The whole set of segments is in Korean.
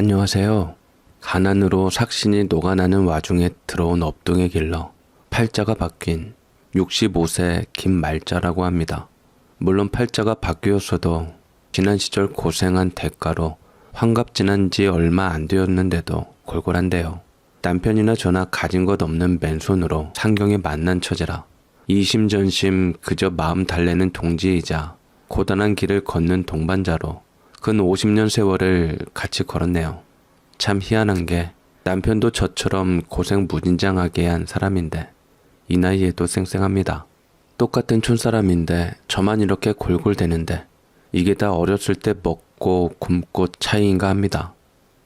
안녕하세요. 가난으로 삭신이 녹아나는 와중에 들어온 업동의 길러 팔자가 바뀐 65세 김말자라고 합니다. 물론 팔자가 바뀌었어도 지난 시절 고생한 대가로 환갑 지난 지 얼마 안 되었는데도 골골한데요. 남편이나 저나 가진 것 없는 맨손으로 상경에 만난 처제라 이심전심 그저 마음 달래는 동지이자 고단한 길을 걷는 동반자로 근 50년 세월을 같이 걸었네요. 참 희한한 게 남편도 저처럼 고생 무진장하게 한 사람인데 이 나이에도 쌩쌩합니다. 똑같은 촌사람인데 저만 이렇게 골골대는데 이게 다 어렸을 때 먹고 굶고 차이인가 합니다.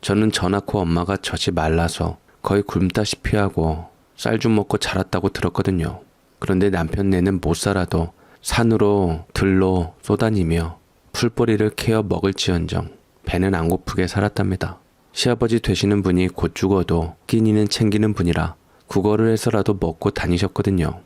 저는 저 낳고 엄마가 젖이 말라서 거의 굶다시피 하고 쌀 좀 먹고 자랐다고 들었거든요. 그런데 남편 네는 못 살아도 산으로 들로 쏘다니며 풀뿌리를 캐어 먹을지언정 배는 안 고프게 살았답니다. 시아버지 되시는 분이 곧 죽어도 끼니는 챙기는 분이라 국어를 해서라도 먹고 다니셨거든요.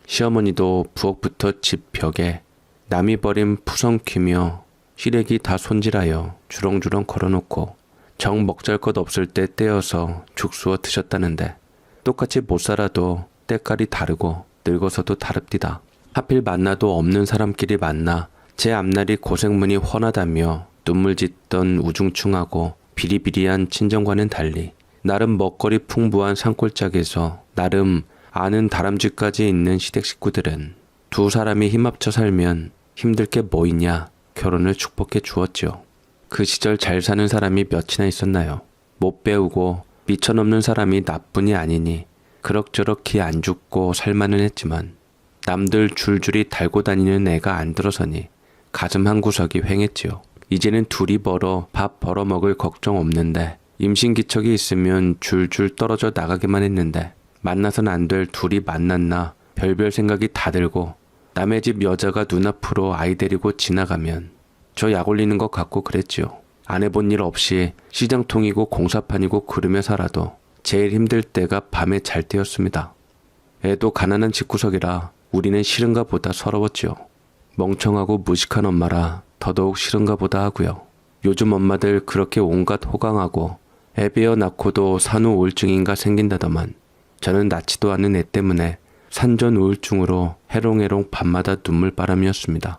시어머니도 부엌부터 집 벽에 남이 버린 푸성 퀴며 시래기 다 손질하여 주렁주렁 걸어놓고 정 먹잘 것 없을 때 떼어서 죽수어 드셨다는데 똑같이 못 살아도 때깔이 다르고 늙어서도 다릅디다. 하필 만나도 없는 사람끼리 만나 제 앞날이 고생문이 훤하다며 눈물 짓던 우중충하고 비리비리한 친정과는 달리 나름 먹거리 풍부한 산골짜기에서 나름 아는 다람쥐까지 있는 시댁 식구들은 두 사람이 힘합쳐 살면 힘들 게 뭐 있냐 결혼을 축복해 주었죠. 그 시절 잘 사는 사람이 몇이나 있었나요? 못 배우고 미쳐넘는 사람이 나뿐이 아니니 그럭저럭 기 안 죽고 살만은 했지만 남들 줄줄이 달고 다니는 애가 안 들어서니 가슴 한 구석이 휑했지요. 이제는 둘이 벌어 밥 벌어먹을 걱정 없는데 임신기척이 있으면 줄줄 떨어져 나가기만 했는데 만나선 안 될 둘이 만났나 별별 생각이 다 들고 남의 집 여자가 눈앞으로 아이 데리고 지나가면 저 약 올리는 것 같고 그랬지요. 안 해본 일 없이 시장통이고 공사판이고 그러며 살아도 제일 힘들 때가 밤에 잘 때였습니다. 애도 가난한 집구석이라 우리는 싫은가 보다 서러웠지요. 멍청하고 무식한 엄마라 더더욱 싫은가 보다 하고요. 요즘 엄마들 그렇게 온갖 호강하고 애 베어 낳고도 산후 우울증인가 생긴다더만 저는 낳지도 않은 애 때문에 산전 우울증으로 해롱해롱 밤마다 눈물바람이었습니다.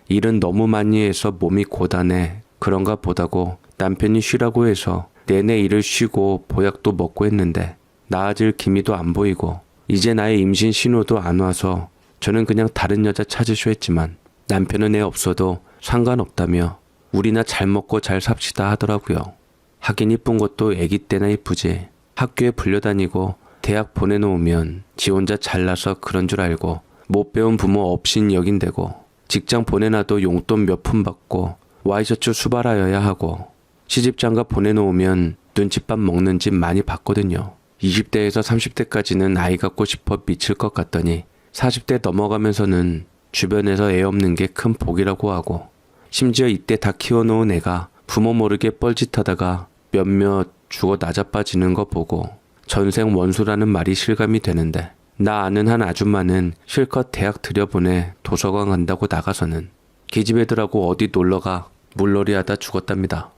일은 너무 많이 해서 몸이 고단해 그런가 보다고 남편이 쉬라고 해서 내내 일을 쉬고 보약도 먹고 했는데 나아질 기미도 안 보이고 이제 나의 임신 신호도 안 와서 저는 그냥 다른 여자 찾으쇼 했지만 남편은 애 없어도 상관없다며 우리나 잘 먹고 잘 삽시다 하더라고요. 하긴 이쁜 것도 애기 때나 이쁘지. 학교에 불려다니고 대학 보내놓으면 지 혼자 잘나서 그런 줄 알고 못 배운 부모 업신 여긴대고 직장 보내놔도 용돈 몇 푼 받고 와이셔츠 수발하여야 하고 시집장가 보내놓으면 눈칫밥 먹는 집 많이 봤거든요. 20대에서 30대까지는 아이 갖고 싶어 미칠 것 같더니 40대 넘어가면서는 주변에서 애 없는 게 큰 복이라고 하고 심지어 이때 다 키워놓은 애가 부모 모르게 뻘짓하다가 몇몇 죽어 나자빠지는 거 보고 전생 원수라는 말이 실감이 되는데 나 아는 한 아줌마는 실컷 대학 들여보내 도서관 간다고 나가서는 기집애들하고 어디 놀러가 물놀이 하다 죽었답니다.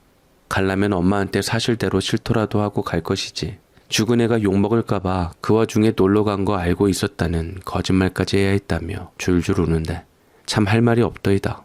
갈라면 엄마한테 사실대로 실토라도 하고 갈 것이지 죽은 애가 욕먹을까봐 그 와중에 놀러 간 거 알고 있었다는 거짓말까지 해야 했다며 줄줄 우는데 참 할 말이 없더이다.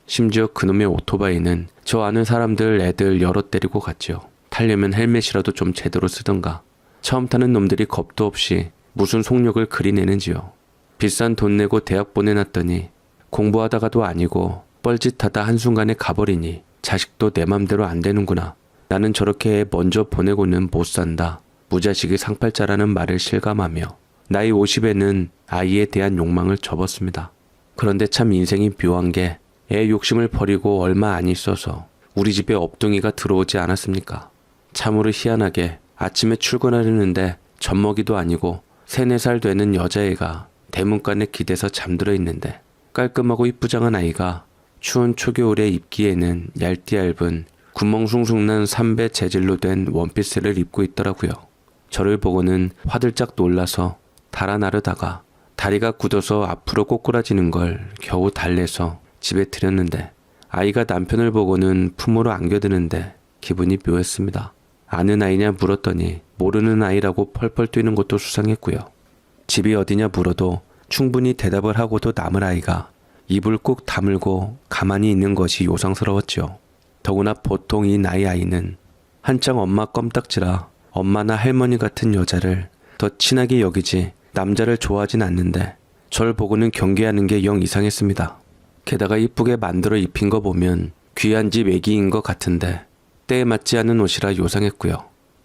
심지어 그놈의 오토바이는 저 아는 사람들 애들 여러 데리고 갔지요. 타려면 헬멧이라도 좀 제대로 쓰던가. 처음 타는 놈들이 겁도 없이 무슨 속력을 그리 내는지요. 비싼 돈 내고 대학 보내놨더니 공부하다가도 아니고 뻘짓하다 한순간에 가버리니 자식도 내 맘대로 안 되는구나. 나는 저렇게 애 먼저 보내고는 못 산다. 무자식이 상팔자라는 말을 실감하며 나이 50에는 아이에 대한 욕망을 접었습니다. 그런데 참 인생이 묘한 게 애 욕심을 버리고 얼마 안 있어서 우리 집에 업둥이가 들어오지 않았습니까? 참으로 희한하게 아침에 출근하려는데 젖먹이도 아니고 3, 4살 되는 여자애가 대문간에 기대서 잠들어 있는데 깔끔하고 이쁘장한 아이가 추운 초겨울에 입기에는 얇디 얇은 구멍 숭숭 난 삼배 재질로 된 원피스를 입고 있더라고요. 저를 보고는 화들짝 놀라서 달아나르다가 다리가 굳어서 앞으로 꼬꾸라지는 걸 겨우 달래서 집에 들였는데 아이가 남편을 보고는 품으로 안겨드는데 기분이 묘했습니다. 아는 아이냐 물었더니 모르는 아이라고 펄펄 뛰는 것도 수상했고요. 집이 어디냐 물어도 충분히 대답을 하고도 남을 아이가 입을 꾹 다물고 가만히 있는 것이 요상스러웠죠. 더구나 보통 이 나이 아이는 한창 엄마 껌딱지라 엄마나 할머니 같은 여자를 더 친하게 여기지 남자를 좋아하진 않는데 절 보고는 경계하는 게 영 이상했습니다. 게다가 이쁘게 만들어 입힌 거 보면 귀한 집 애기인 것 같은데 때에 맞지 않은 옷이라 요상했고요.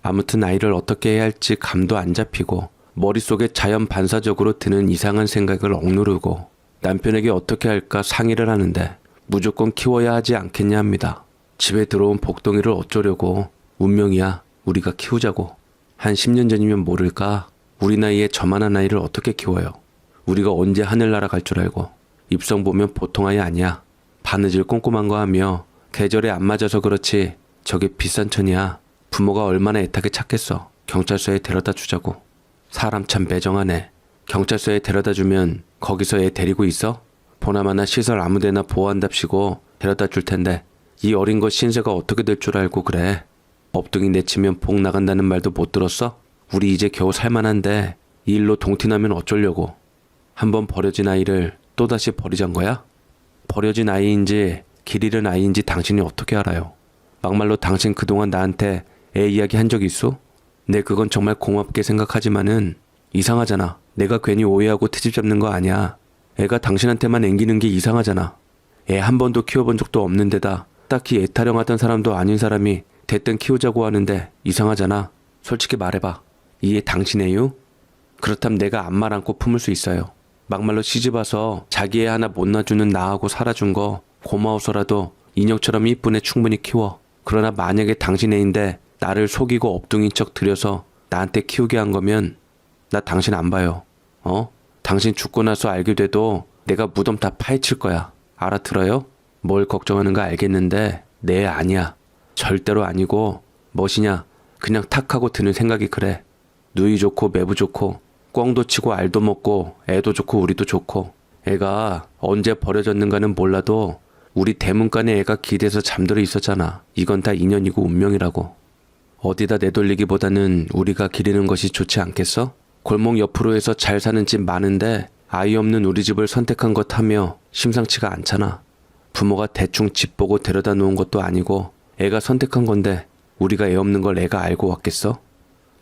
아무튼 아이를 어떻게 해야 할지 감도 안 잡히고 머릿속에 자연 반사적으로 드는 이상한 생각을 억누르고 남편에게 어떻게 할까 상의를 하는데 무조건 키워야 하지 않겠냐 합니다. 집에 들어온 복덩이를 어쩌려고. 운명이야. 우리가 키우자고. 한 10년 전이면 모를까. 우리 나이에 저만한 아이를 어떻게 키워요. 우리가 언제 하늘 날아갈 줄 알고. 입성 보면 보통 아이 아니야. 바느질 꼼꼼한 거 하며 계절에 안 맞아서 그렇지 저게 비싼 천이야. 부모가 얼마나 애타게 찾겠어. 경찰서에 데려다 주자고. 사람 참 매정하네. 경찰서에 데려다 주면 거기서 애 데리고 있어? 보나마나 시설 아무데나 보호한답시고 데려다 줄 텐데 이 어린 것 신세가 어떻게 될 줄 알고 그래. 업둥이 내치면 복 나간다는 말도 못 들었어? 우리 이제 겨우 살만한데 이 일로 동티나면 어쩌려고. 한번 버려진 아이를 또다시 버리잔 거야? 버려진 아이인지 길 잃은 아이인지 당신이 어떻게 알아요? 막말로 당신 그동안 나한테 애 이야기 한 적 있어? 내 그건 정말 고맙게 생각하지만은 이상하잖아. 내가 괜히 오해하고 트집 잡는 거 아니야. 애가 당신한테만 앵기는 게 이상하잖아. 애 한 번도 키워본 적도 없는 데다 딱히 애 타령하던 사람도 아닌 사람이 대뜸 키우자고 하는데 이상하잖아. 솔직히 말해봐. 이게 당신애유? 그렇다면 내가 안말 안고 품을 수 있어요. 막말로 시집와서 자기 애 하나 못 놔주는 나하고 살아준 거 고마워서라도 인형처럼 이쁜 애 충분히 키워. 그러나 만약에 당신 애인데 나를 속이고 업둥인 척 들여서 나한테 키우게 한 거면 나 당신 안 봐요. 당신 죽고 나서 알게 돼도 내가 무덤 다 파헤칠 거야. 알아들어요? 뭘 걱정하는가 알겠는데 내 애 아니야. 절대로 아니고 멋이냐 그냥 탁 하고 드는 생각이 그래. 누이 좋고 매부 좋고 꿩도 치고 알도 먹고 애도 좋고 우리도 좋고 애가 언제 버려졌는가는 몰라도 우리 대문간에 애가 기대서 잠들어 있었잖아. 이건 다 인연이고 운명이라고. 어디다 내돌리기보다는 우리가 기르는 것이 좋지 않겠어? 골목 옆으로 해서 잘 사는 집 많은데 아이 없는 우리 집을 선택한 것 하며 심상치가 않잖아. 부모가 대충 집 보고 데려다 놓은 것도 아니고 애가 선택한 건데 우리가 애 없는 걸 애가 알고 왔겠어?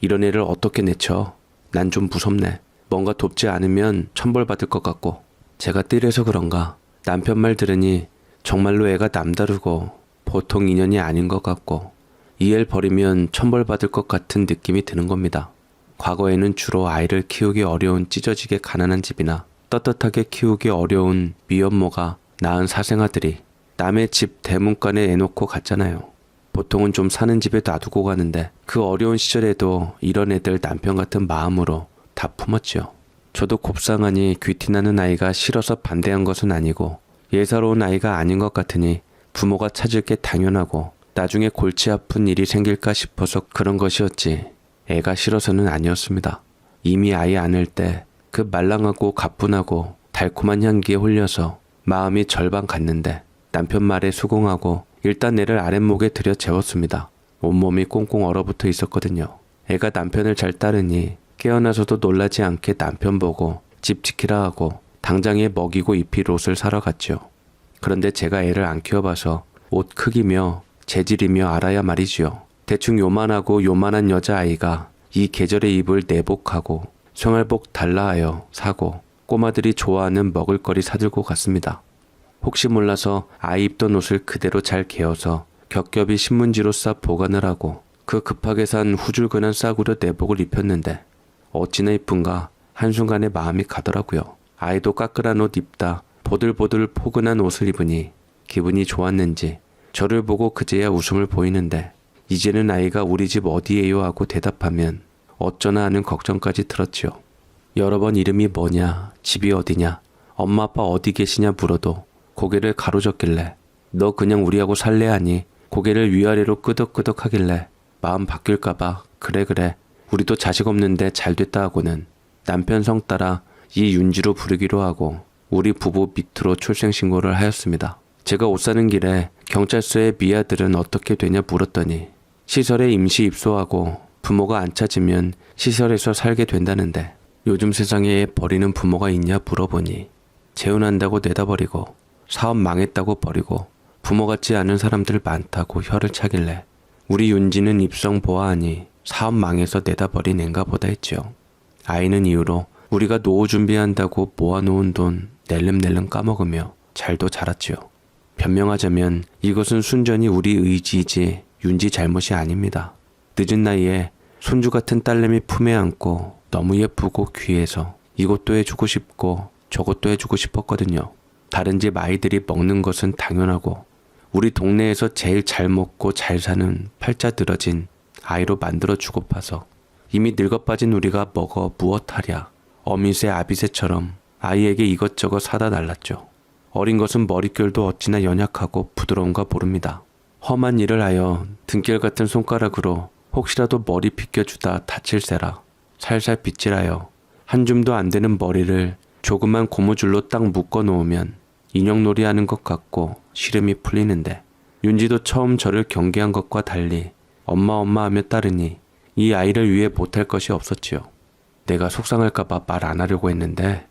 이런 애를 어떻게 내쳐? 난 좀 무섭네. 뭔가 돕지 않으면 천벌받을 것 같고. 제가 띠래서 그런가 남편 말 들으니 정말로 애가 남다르고 보통 인연이 아닌 것 같고 이 애를 버리면 천벌받을 것 같은 느낌이 드는 겁니다. 과거에는 주로 아이를 키우기 어려운 찢어지게 가난한 집이나 떳떳하게 키우기 어려운 미혼모가 낳은 사생아들이 남의 집 대문간에 내놓고 갔잖아요. 보통은 좀 사는 집에 놔두고 가는데 그 어려운 시절에도 이런 애들 남편 같은 마음으로 다 품었죠. 저도 곱상하니 귀티나는 아이가 싫어서 반대한 것은 아니고 예사로운 아이가 아닌 것 같으니 부모가 찾을 게 당연하고 나중에 골치 아픈 일이 생길까 싶어서 그런 것이었지 애가 싫어서는 아니었습니다. 이미 아이 안을 때 그 말랑하고 가뿐하고 달콤한 향기에 홀려서 마음이 절반 갔는데 남편 말에 수긍하고 일단 애를 아랫목에 들여 재웠습니다. 온몸이 꽁꽁 얼어붙어 있었거든요. 애가 남편을 잘 따르니 깨어나서도 놀라지 않게 남편 보고 집 지키라 하고 당장에 먹이고 입힐 옷을 사러 갔죠. 그런데 제가 애를 안 키워봐서 옷 크기며 재질이며 알아야 말이지요. 대충 요만하고 요만한 여자아이가 이 계절에 입을 내복하고 생활복 달라 하여 사고 꼬마들이 좋아하는 먹을거리 사들고 갔습니다. 혹시 몰라서 아이 입던 옷을 그대로 잘 개어서 겹겹이 신문지로 싸 보관을 하고 그 급하게 산 후줄근한 싸구려 내복을 입혔는데 어찌나 이쁜가 한순간에 마음이 가더라고요. 아이도 까끌한 옷 입다 보들보들 포근한 옷을 입으니 기분이 좋았는지 저를 보고 그제야 웃음을 보이는데 이제는 아이가 우리 집 어디예요 하고 대답하면 어쩌나 하는 걱정까지 들었지요. 여러 번 이름이 뭐냐, 집이 어디냐, 엄마 아빠 어디 계시냐 물어도 고개를 가로젓길래 너 그냥 우리하고 살래 하니 고개를 위아래로 끄덕끄덕 하길래 마음 바뀔까봐 그래 우리도 자식 없는데 잘됐다 하고는 남편 성 따라 이윤지로 부르기로 하고 우리 부부 밑으로 출생신고를 하였습니다. 제가 옷 사는 길에 경찰서에 미아들은 어떻게 되냐 물었더니 시설에 임시 입소하고 부모가 안 찾으면 시설에서 살게 된다는데 요즘 세상에 버리는 부모가 있냐 물어보니 재혼한다고 내다버리고 사업 망했다고 버리고 부모 같지 않은 사람들 많다고 혀를 차길래 우리 윤지는 입성 보아하니 사업 망해서 내다버린 앤가 보다 했지요. 아이는 이후로 우리가 노후 준비한다고 모아놓은 돈 낼름낼름 까먹으며 잘도 자랐지요. 변명하자면 이것은 순전히 우리 의지이지 윤지 잘못이 아닙니다. 늦은 나이에 손주 같은 딸내미 품에 안고 너무 예쁘고 귀해서 이것도 해주고 싶고 저것도 해주고 싶었거든요. 다른 집 아이들이 먹는 것은 당연하고 우리 동네에서 제일 잘 먹고 잘 사는 팔자 늘어진 아이로 만들어주고 파서 이미 늙어빠진 우리가 먹어 무엇하랴 어미새 아비새처럼 아이에게 이것저것 사다 날랐죠. 어린 것은 머릿결도 어찌나 연약하고 부드러운가 모릅니다. 험한 일을 하여 등결 같은 손가락으로 혹시라도 머리 빗겨주다 다칠세라 살살 빗질하여 한 줌도 안 되는 머리를 조그만 고무줄로 딱 묶어 놓으면 인형놀이 하는 것 같고 시름이 풀리는데 윤지도 처음 저를 경계한 것과 달리 엄마 하며 따르니 이 아이를 위해 못할 것이 없었지요. 내가 속상할까봐 말 안 하려고 했는데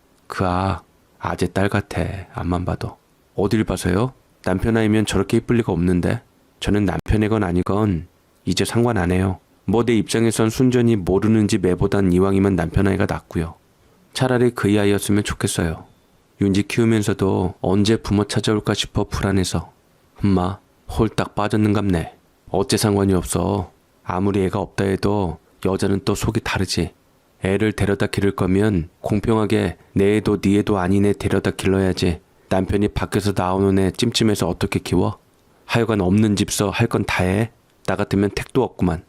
아재 딸 같아. 앞만 봐도. 어딜 봐서요? 남편 아이면 저렇게 이쁠 리가 없는데. 저는 남편이건 아니건 이제 상관 안 해요. 뭐 내 입장에선 순전히 모르는 집 애보단 이왕이면 남편 아이가 낫고요. 차라리 그이 아이였으면 좋겠어요. 윤지 키우면서도 언제 부모 찾아올까 싶어 불안해서 엄마 홀딱 빠졌는갑네. 어째 상관이 없어. 아무리 애가 없다 해도 여자는 또 속이 다르지. 애를 데려다 기를 거면 공평하게 내 애도 네 애도 아닌 애 데려다 길러야지. 남편이 밖에서 나오는 애 찜찜해서 어떻게 키워? 하여간 없는 집서 할 건 다 해. 나 같으면 택도 없구만.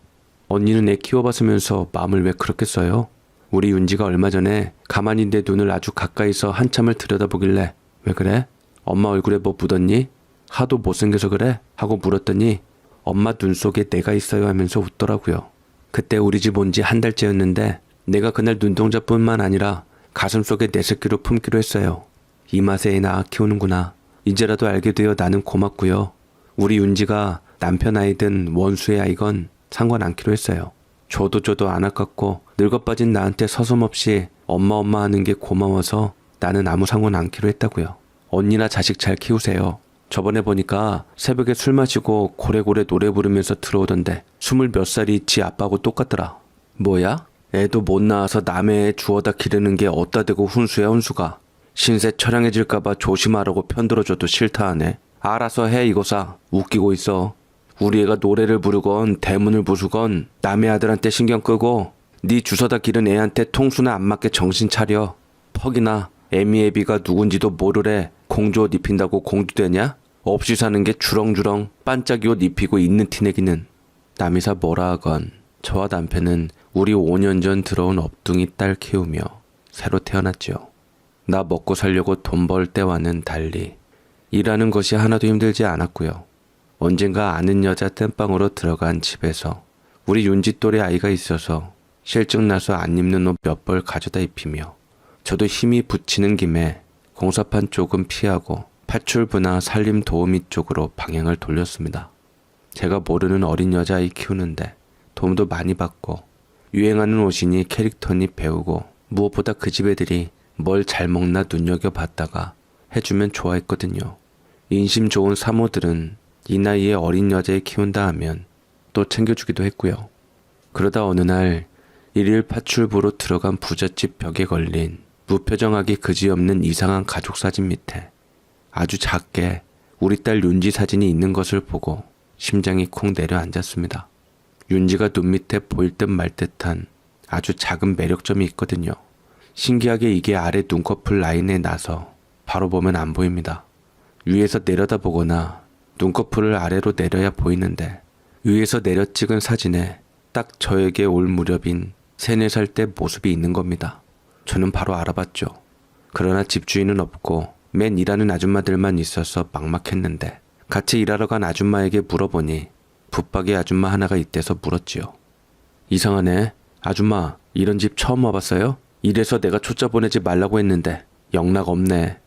언니는 애 키워봤으면서 마음을 왜 그렇게 써요? 우리 윤지가 얼마 전에 가만히 내 눈을 아주 가까이서 한참을 들여다보길래 왜 그래? 엄마 얼굴에 뭐 묻었니? 하도 못생겨서 그래? 하고 물었더니 엄마 눈 속에 내가 있어요 하면서 웃더라고요. 그때 우리 집 온 지 한 달째였는데 내가 그날 눈동자뿐만 아니라 가슴속에 내 새끼로 품기로 했어요. 이 맛에 애 낳아 키우는구나. 이제라도 알게 되어 나는 고맙고요. 우리 윤지가 남편 아이든 원수의 아이건 상관 않기로 했어요. 줘도 안 아깝고 늙어빠진 나한테 서슴없이 엄마 하는 게 고마워서 나는 아무 상관 않기로 했다고요. 언니나 자식 잘 키우세요. 저번에 보니까 새벽에 술 마시고 고래고래 노래 부르면서 들어오던데 20몇 살이 지 아빠하고 똑같더라. 뭐야? 애도 못 낳아서 남의 애 주워다 기르는 게 어따 대고 훈수야 훈수가. 신세 처량해질까봐 조심하라고 편들어줘도 싫다 하네. 알아서 해 이거사. 웃기고 있어. 우리 애가 노래를 부르건 대문을 부수건 남의 아들한테 신경 끄고 네 주워다 기른 애한테 통수나 안 맞게 정신 차려. 퍽이나 애미애비가 누군지도 모르래. 공주 옷 입힌다고 공주 되냐? 없이 사는 게 주렁주렁 반짝이 옷 입히고 있는 티내기는. 남이사 뭐라 하건 저와 남편은 우리 5년 전 들어온 업둥이 딸 키우며 새로 태어났지요. 나 먹고 살려고 돈 벌 때와는 달리 일하는 것이 하나도 힘들지 않았고요. 언젠가 아는 여자 땜빵으로 들어간 집에서 우리 윤지 또래 아이가 있어서 실증 나서 안 입는 옷 몇 벌 가져다 입히며 저도 힘이 붙이는 김에 공사판 쪽은 피하고 파출부나 살림 도우미 쪽으로 방향을 돌렸습니다. 제가 모르는 어린 여자아이 키우는데 도움도 많이 받고 유행하는 옷이니 캐릭터니 배우고 무엇보다 그 집 애들이 뭘 잘 먹나 눈여겨봤다가 해주면 좋아했거든요. 인심 좋은 사모들은 이 나이에 어린 여자애 키운다 하면 또 챙겨주기도 했고요. 그러다 어느 날 일일 파출부로 들어간 부잣집 벽에 걸린 무표정하기 그지없는 이상한 가족 사진 밑에 아주 작게 우리 딸 윤지 사진이 있는 것을 보고 심장이 콩 내려앉았습니다. 윤지가 눈 밑에 보일 듯 말 듯한 아주 작은 매력점이 있거든요. 신기하게 이게 아래 눈꺼풀 라인에 나서 바로 보면 안 보입니다. 위에서 내려다보거나 눈꺼풀을 아래로 내려야 보이는데 위에서 내려 찍은 사진에 딱 저에게 올 무렵인 3, 4살 때 모습이 있는 겁니다. 저는 바로 알아봤죠. 그러나 집주인은 없고 맨 일하는 아줌마들만 있어서 막막했는데 같이 일하러 간 아줌마에게 물어보니 붙박이 아줌마 하나가 있대서 물었지요. 이상하네. 아줌마 이런 집 처음 와봤어요? 이래서 내가 초짜 보내지 말라고 했는데 영락 없네.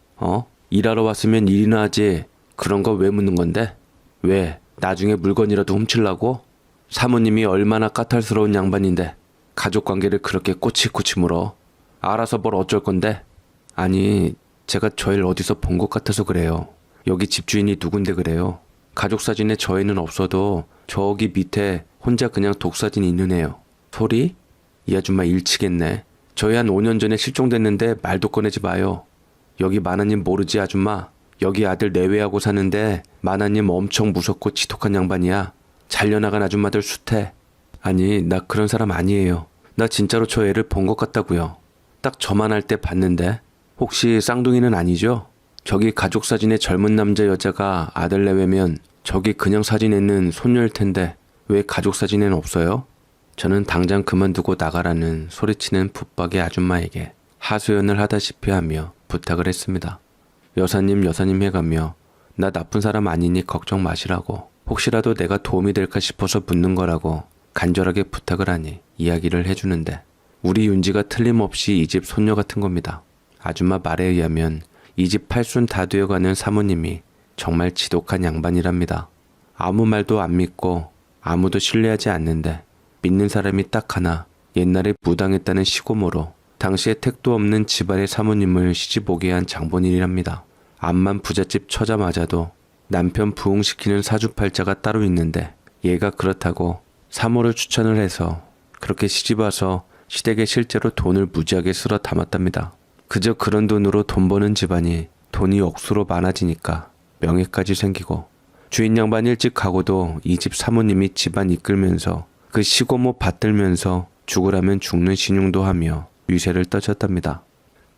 일하러 왔으면 일이나 하지. 그런 거 왜 묻는 건데? 왜? 나중에 물건이라도 훔치려고? 사모님이 얼마나 까탈스러운 양반인데 가족관계를 그렇게 꼬치꼬치 물어. 알아서 뭘 어쩔 건데? 아니, 제가 저 일 어디서 본 것 같아서 그래요. 여기 집주인이 누군데 그래요. 가족 사진에 저 애는 없어도 저기 밑에 혼자 그냥 독사진 있는 애요. 소리? 이 아줌마 일치겠네. 저희 한 5년 전에 실종됐는데 말도 꺼내지 마요. 여기 마나님 모르지 아줌마? 여기 아들 내외하고 사는데 마나님 엄청 무섭고 지독한 양반이야. 잘려나간 아줌마들 숱해. 아니, 나 그런 사람 아니에요. 나 진짜로 저 애를 본 것 같다고요. 딱 저만 할 때 봤는데. 혹시 쌍둥이는 아니죠? 저기 가족 사진에 젊은 남자 여자가 아들 내외면 저기 그냥 사진에는 손녀일 텐데 왜 가족 사진에는 없어요? 저는 당장 그만두고 나가라는 소리치는 붙박이 아줌마에게 하소연을 하다시피 하며 부탁을 했습니다. 여사님 해가며 나 나쁜 사람 아니니 걱정 마시라고, 혹시라도 내가 도움이 될까 싶어서 묻는 거라고 간절하게 부탁을 하니 이야기를 해주는데, 우리 윤지가 틀림없이 이 집 손녀 같은 겁니다. 아줌마 말에 의하면 이 집 팔순 다 되어가는 사모님이 정말 지독한 양반이랍니다. 아무 말도 안 믿고 아무도 신뢰하지 않는데 믿는 사람이 딱 하나, 옛날에 무당했다는 시고모로 당시에 택도 없는 집안의 사모님을 시집 오게 한 장본인이랍니다. 암만 부잣집 처자마자도 남편 부흥시키는 사주팔자가 따로 있는데 얘가 그렇다고 사모를 추천을 해서 그렇게 시집와서 시댁에 실제로 돈을 무지하게 쓸어 담았답니다. 그저 그런 돈으로 돈 버는 집안이 돈이 억수로 많아지니까 명예까지 생기고, 주인 양반 일찍 가고도 이 집 사모님이 집안 이끌면서 그 시고모 받들면서 죽으라면 죽는 신용도 하며 위세를 떠졌답니다.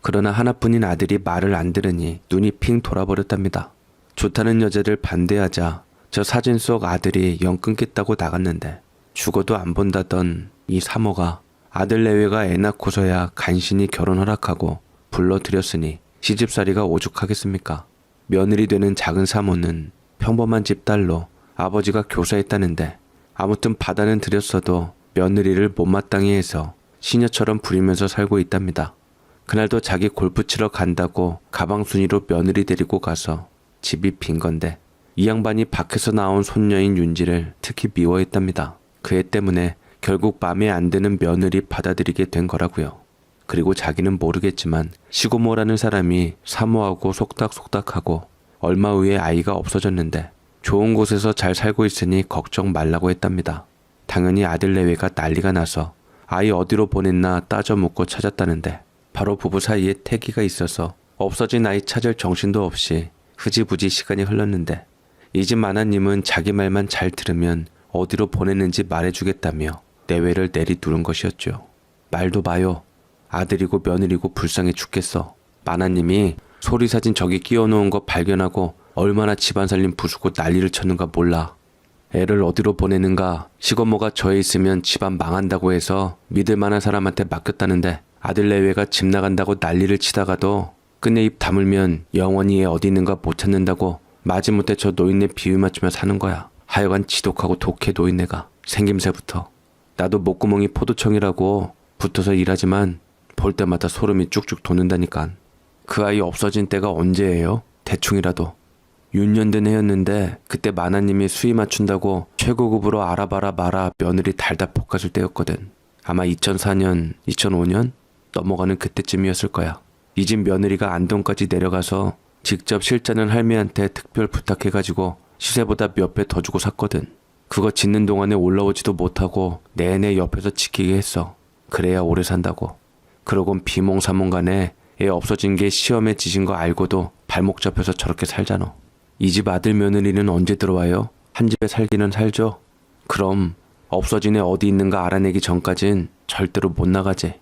그러나 하나뿐인 아들이 말을 안 들으니 눈이 핑 돌아버렸답니다. 좋다는 여자를 반대하자 저 사진 속 아들이 영 끊겠다고 나갔는데 죽어도 안 본다던 이 사모가 아들 내외가 애 낳고서야 간신히 결혼 허락하고 불러들였으니 시집살이가 오죽하겠습니까? 며느리 되는 작은 사모는 평범한 집 딸로 아버지가 교사했다는데 아무튼 받아는 들였어도 며느리를 못마땅히 해서 시녀처럼 부리면서 살고 있답니다. 그날도 자기 골프 치러 간다고 가방 순위로 며느리 데리고 가서 집이 빈 건데 이 양반이 밖에서 나온 손녀인 윤지를 특히 미워했답니다. 그 애 때문에 결국 맘에 안 드는 며느리 받아들이게 된 거라고요. 그리고 자기는 모르겠지만 시고모라는 사람이 사모하고 속닥속닥하고 얼마 후에 아이가 없어졌는데 좋은 곳에서 잘 살고 있으니 걱정 말라고 했답니다. 당연히 아들 내외가 난리가 나서 아이 어디로 보냈나 따져 묻고 찾았다는데 바로 부부 사이에 태기가 있어서 없어진 아이 찾을 정신도 없이 흐지부지 시간이 흘렀는데, 이 집 마나님은 자기 말만 잘 들으면 어디로 보냈는지 말해주겠다며 내외를 내리두른 것이었죠. 말도 마요. 아들이고 며느리고 불쌍해 죽겠어. 마나님이 소리사진 저기 끼워놓은 거 발견하고 얼마나 집안 살림 부수고 난리를 쳤는가 몰라. 애를 어디로 보내는가, 시고모가 저에 있으면 집안 망한다고 해서 믿을 만한 사람한테 맡겼다는데 아들 내외가 집 나간다고 난리를 치다가도 끝내 입 다물면 영원히 애 어디 있는가 못 찾는다고 마지못해 저 노인네 비위 맞추며 사는 거야. 하여간 지독하고 독해 노인네가 생김새부터. 나도 목구멍이 포도청이라고 붙어서 일하지만 볼 때마다 소름이 쭉쭉 돋는다니깐. 그 아이 없어진 때가 언제예요? 대충이라도 6년 된 해였는데 그때 마나님이 수위 맞춘다고 최고급으로 알아봐라 마라 며느리 달다 볶아줄 때였거든. 아마 2004년, 2005년 넘어가는 그때쯤이었을 거야. 이 집 며느리가 안동까지 내려가서 직접 실자는 할매한테 특별 부탁해가지고 시세보다 몇 배 더 주고 샀거든. 그거 짓는 동안에 올라오지도 못하고 내내 옆에서 지키게 했어. 그래야 오래 산다고. 그러곤 비몽사몽간에 애 없어진 게 시험에 지신 거 알고도 발목 잡혀서 저렇게 살잖아. 이 집 아들 며느리는 언제 들어와요? 한 집에 살기는 살죠? 그럼 없어진 애 어디 있는가 알아내기 전까진 절대로 못 나가지.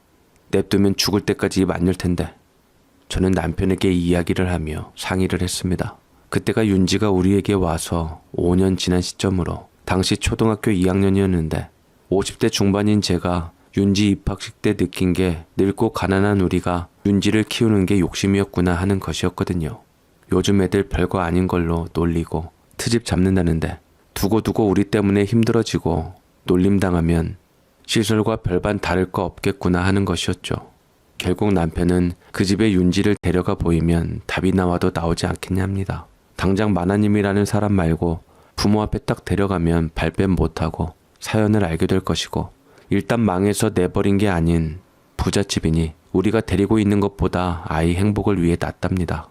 냅두면 죽을 때까지 입 안 열 텐데. 저는 남편에게 이야기를 하며 상의를 했습니다. 그때가 윤지가 우리에게 와서 5년 지난 시점으로 당시 초등학교 2학년이었는데 50대 중반인 제가 윤지 입학식 때 느낀 게 늙고 가난한 우리가 윤지를 키우는 게 욕심이었구나 하는 것이었거든요. 요즘 애들 별거 아닌 걸로 놀리고 트집 잡는다는데 두고두고 우리 때문에 힘들어지고 놀림당하면 시설과 별반 다를 거 없겠구나 하는 것이었죠. 결국 남편은 그 집에 윤지를 데려가 보이면 답이 나와도 나오지 않겠냐 합니다. 당장 마나님이라는 사람 말고 부모 앞에 딱 데려가면 발뺌 못하고 사연을 알게 될 것이고 일단 망해서 내버린 게 아닌 부잣집이니 우리가 데리고 있는 것보다 아이 행복을 위해 낫답니다.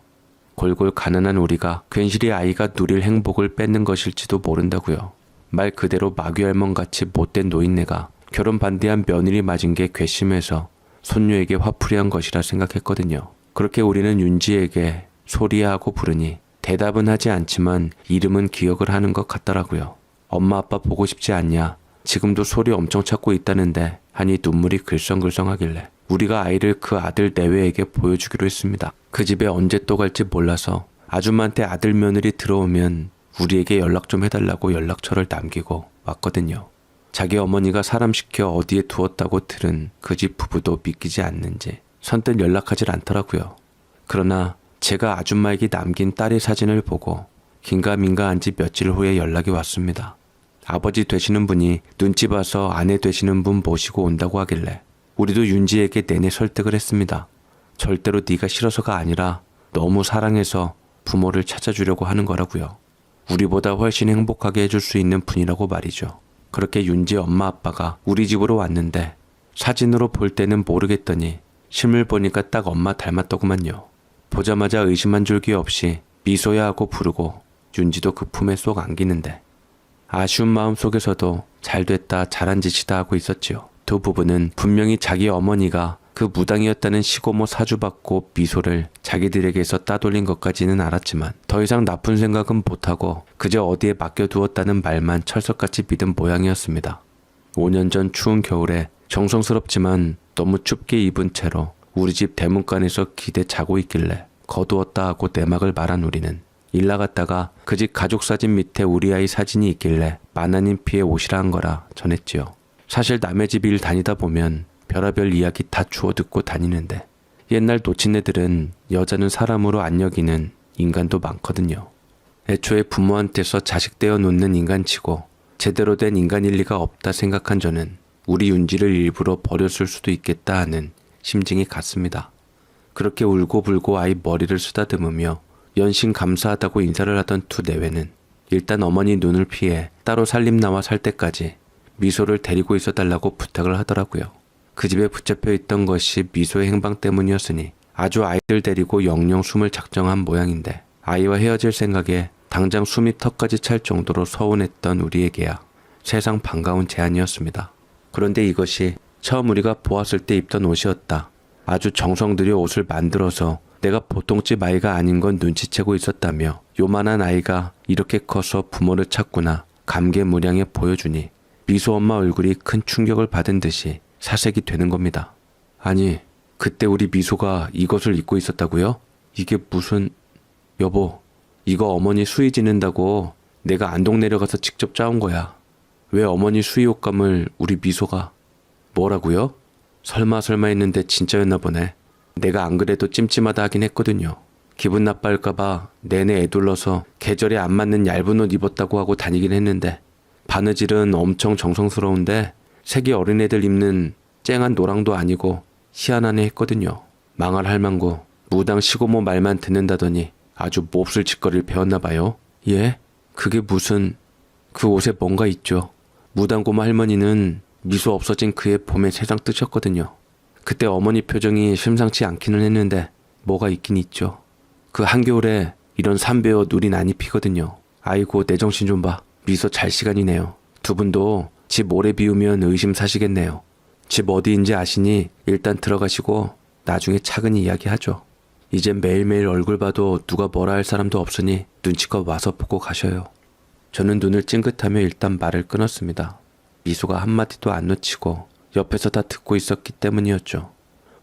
골골 가난한 우리가 괜시리 아이가 누릴 행복을 뺏는 것일지도 모른다고요. 말 그대로 마귀할멈같이 못된 노인네가 결혼 반대한 며느리 맞은 게 괘씸해서 손녀에게 화풀이한 것이라 생각했거든요. 그렇게 우리는 윤지에게 소리야 하고 부르니 대답은 하지 않지만 이름은 기억을 하는 것 같더라고요. 엄마 아빠 보고 싶지 않냐? 지금도 소리 엄청 찾고 있다는데 하니 눈물이 글썽글썽하길래 우리가 아이를 그 아들 내외에게 보여주기로 했습니다. 그 집에 언제 또 갈지 몰라서 아줌마한테 아들 며느리 들어오면 우리에게 연락 좀 해달라고 연락처를 남기고 왔거든요. 자기 어머니가 사람 시켜 어디에 두었다고 들은 그 집 부부도 믿기지 않는지 선뜻 연락하질 않더라고요. 그러나 제가 아줌마에게 남긴 딸의 사진을 보고 긴가민가한 지 며칠 후에 연락이 왔습니다. 아버지 되시는 분이 눈치 봐서 아내 되시는 분 모시고 온다고 하길래 우리도 윤지에게 내내 설득을 했습니다. 절대로 네가 싫어서가 아니라 너무 사랑해서 부모를 찾아주려고 하는 거라고요. 우리보다 훨씬 행복하게 해줄 수 있는 분이라고 말이죠. 그렇게 윤지 엄마 아빠가 우리 집으로 왔는데 사진으로 볼 때는 모르겠더니 실물 보니까 딱 엄마 닮았더구만요. 보자마자 의심 한 줄기 없이 미소야 하고 부르고 윤지도 그 품에 쏙 안기는데 아쉬운 마음 속에서도 잘됐다 잘한 짓이다 하고 있었지요. 두 부부는 분명히 자기 어머니가 그 무당이었다는 시고모 사주받고 미소를 자기들에게서 따돌린 것까지는 알았지만 더 이상 나쁜 생각은 못하고 그저 어디에 맡겨두었다는 말만 철석같이 믿은 모양이었습니다. 5년 전 추운 겨울에 정성스럽지만 너무 춥게 입은 채로 우리 집 대문간에서 기대 자고 있길래 거두었다 하고 내막을 말한 우리는 일 나갔다가 그 집 가족 사진 밑에 우리 아이 사진이 있길래 만화님 피해 오시라 한 거라 전했지요. 사실 남의 집 일 다니다 보면 별의별 이야기 다 주워 듣고 다니는데 옛날 놓친 애들은 여자는 사람으로 안 여기는 인간도 많거든요. 애초에 부모한테서 자식 떼어 놓는 인간치고 제대로 된 인간일 리가 없다 생각한 저는 우리 윤지를 일부러 버렸을 수도 있겠다 하는 심증이 갔습니다. 그렇게 울고불고 아이 머리를 쓰다듬으며 연신 감사하다고 인사를 하던 두 내외는 일단 어머니 눈을 피해 따로 살림 나와 살 때까지 미소를 데리고 있어달라고 부탁을 하더라고요. 그 집에 붙잡혀 있던 것이 미소의 행방 때문이었으니 아주 아이를 데리고 영영 숨을 작정한 모양인데 아이와 헤어질 생각에 당장 숨이 턱까지 찰 정도로 서운했던 우리에게야 세상 반가운 제안이었습니다. 그런데 이것이 처음 우리가 보았을 때 입던 옷이었다. 아주 정성 들여 옷을 만들어서 내가 보통집 아이가 아닌 건 눈치채고 있었다며 요만한 아이가 이렇게 커서 부모를 찾구나 감개무량해 보여주니 미소 엄마 얼굴이 큰 충격을 받은 듯이 사색이 되는 겁니다. 아니, 그때 우리 미소가 이것을 입고 있었다고요? 이게 무슨... 여보, 이거 어머니 수의 지낸다고 내가 안동 내려가서 직접 짜온 거야. 왜 어머니 수의 옷감을 우리 미소가... 뭐라고요? 설마 했는데 진짜였나 보네. 내가 안 그래도 찜찜하다 하긴 했거든요. 기분 나빠할까봐 내내 애둘러서 계절에 안 맞는 얇은 옷 입었다고 하고 다니긴 했는데 바느질은 엄청 정성스러운데 색이 어린애들 입는 쨍한 노랑도 아니고 희한하네 했거든요. 망할 할망구 무당 시고모 말만 듣는다더니 아주 몹쓸 짓거리를 배웠나 봐요. 예? 그게 무슨... 그 옷에 뭔가 있죠. 무당고모 할머니는 미소 없어진 그의 봄에 세상 뜨셨거든요. 그때 어머니 표정이 심상치 않기는 했는데 뭐가 있긴 있죠. 그 한겨울에 이런 삼베어 누린 안 입히거든요. 아이고 내 정신 좀 봐. 미소 잘 시간이네요. 두 분도 집 오래 비우면 의심 사시겠네요. 집 어디인지 아시니 일단 들어가시고 나중에 차근히 이야기하죠. 이젠 매일매일 얼굴 봐도 누가 뭐라 할 사람도 없으니 눈치껏 와서 보고 가셔요. 저는 눈을 찡긋하며 일단 말을 끊었습니다. 미소가 한마디도 안 놓치고 옆에서 다 듣고 있었기 때문이었죠.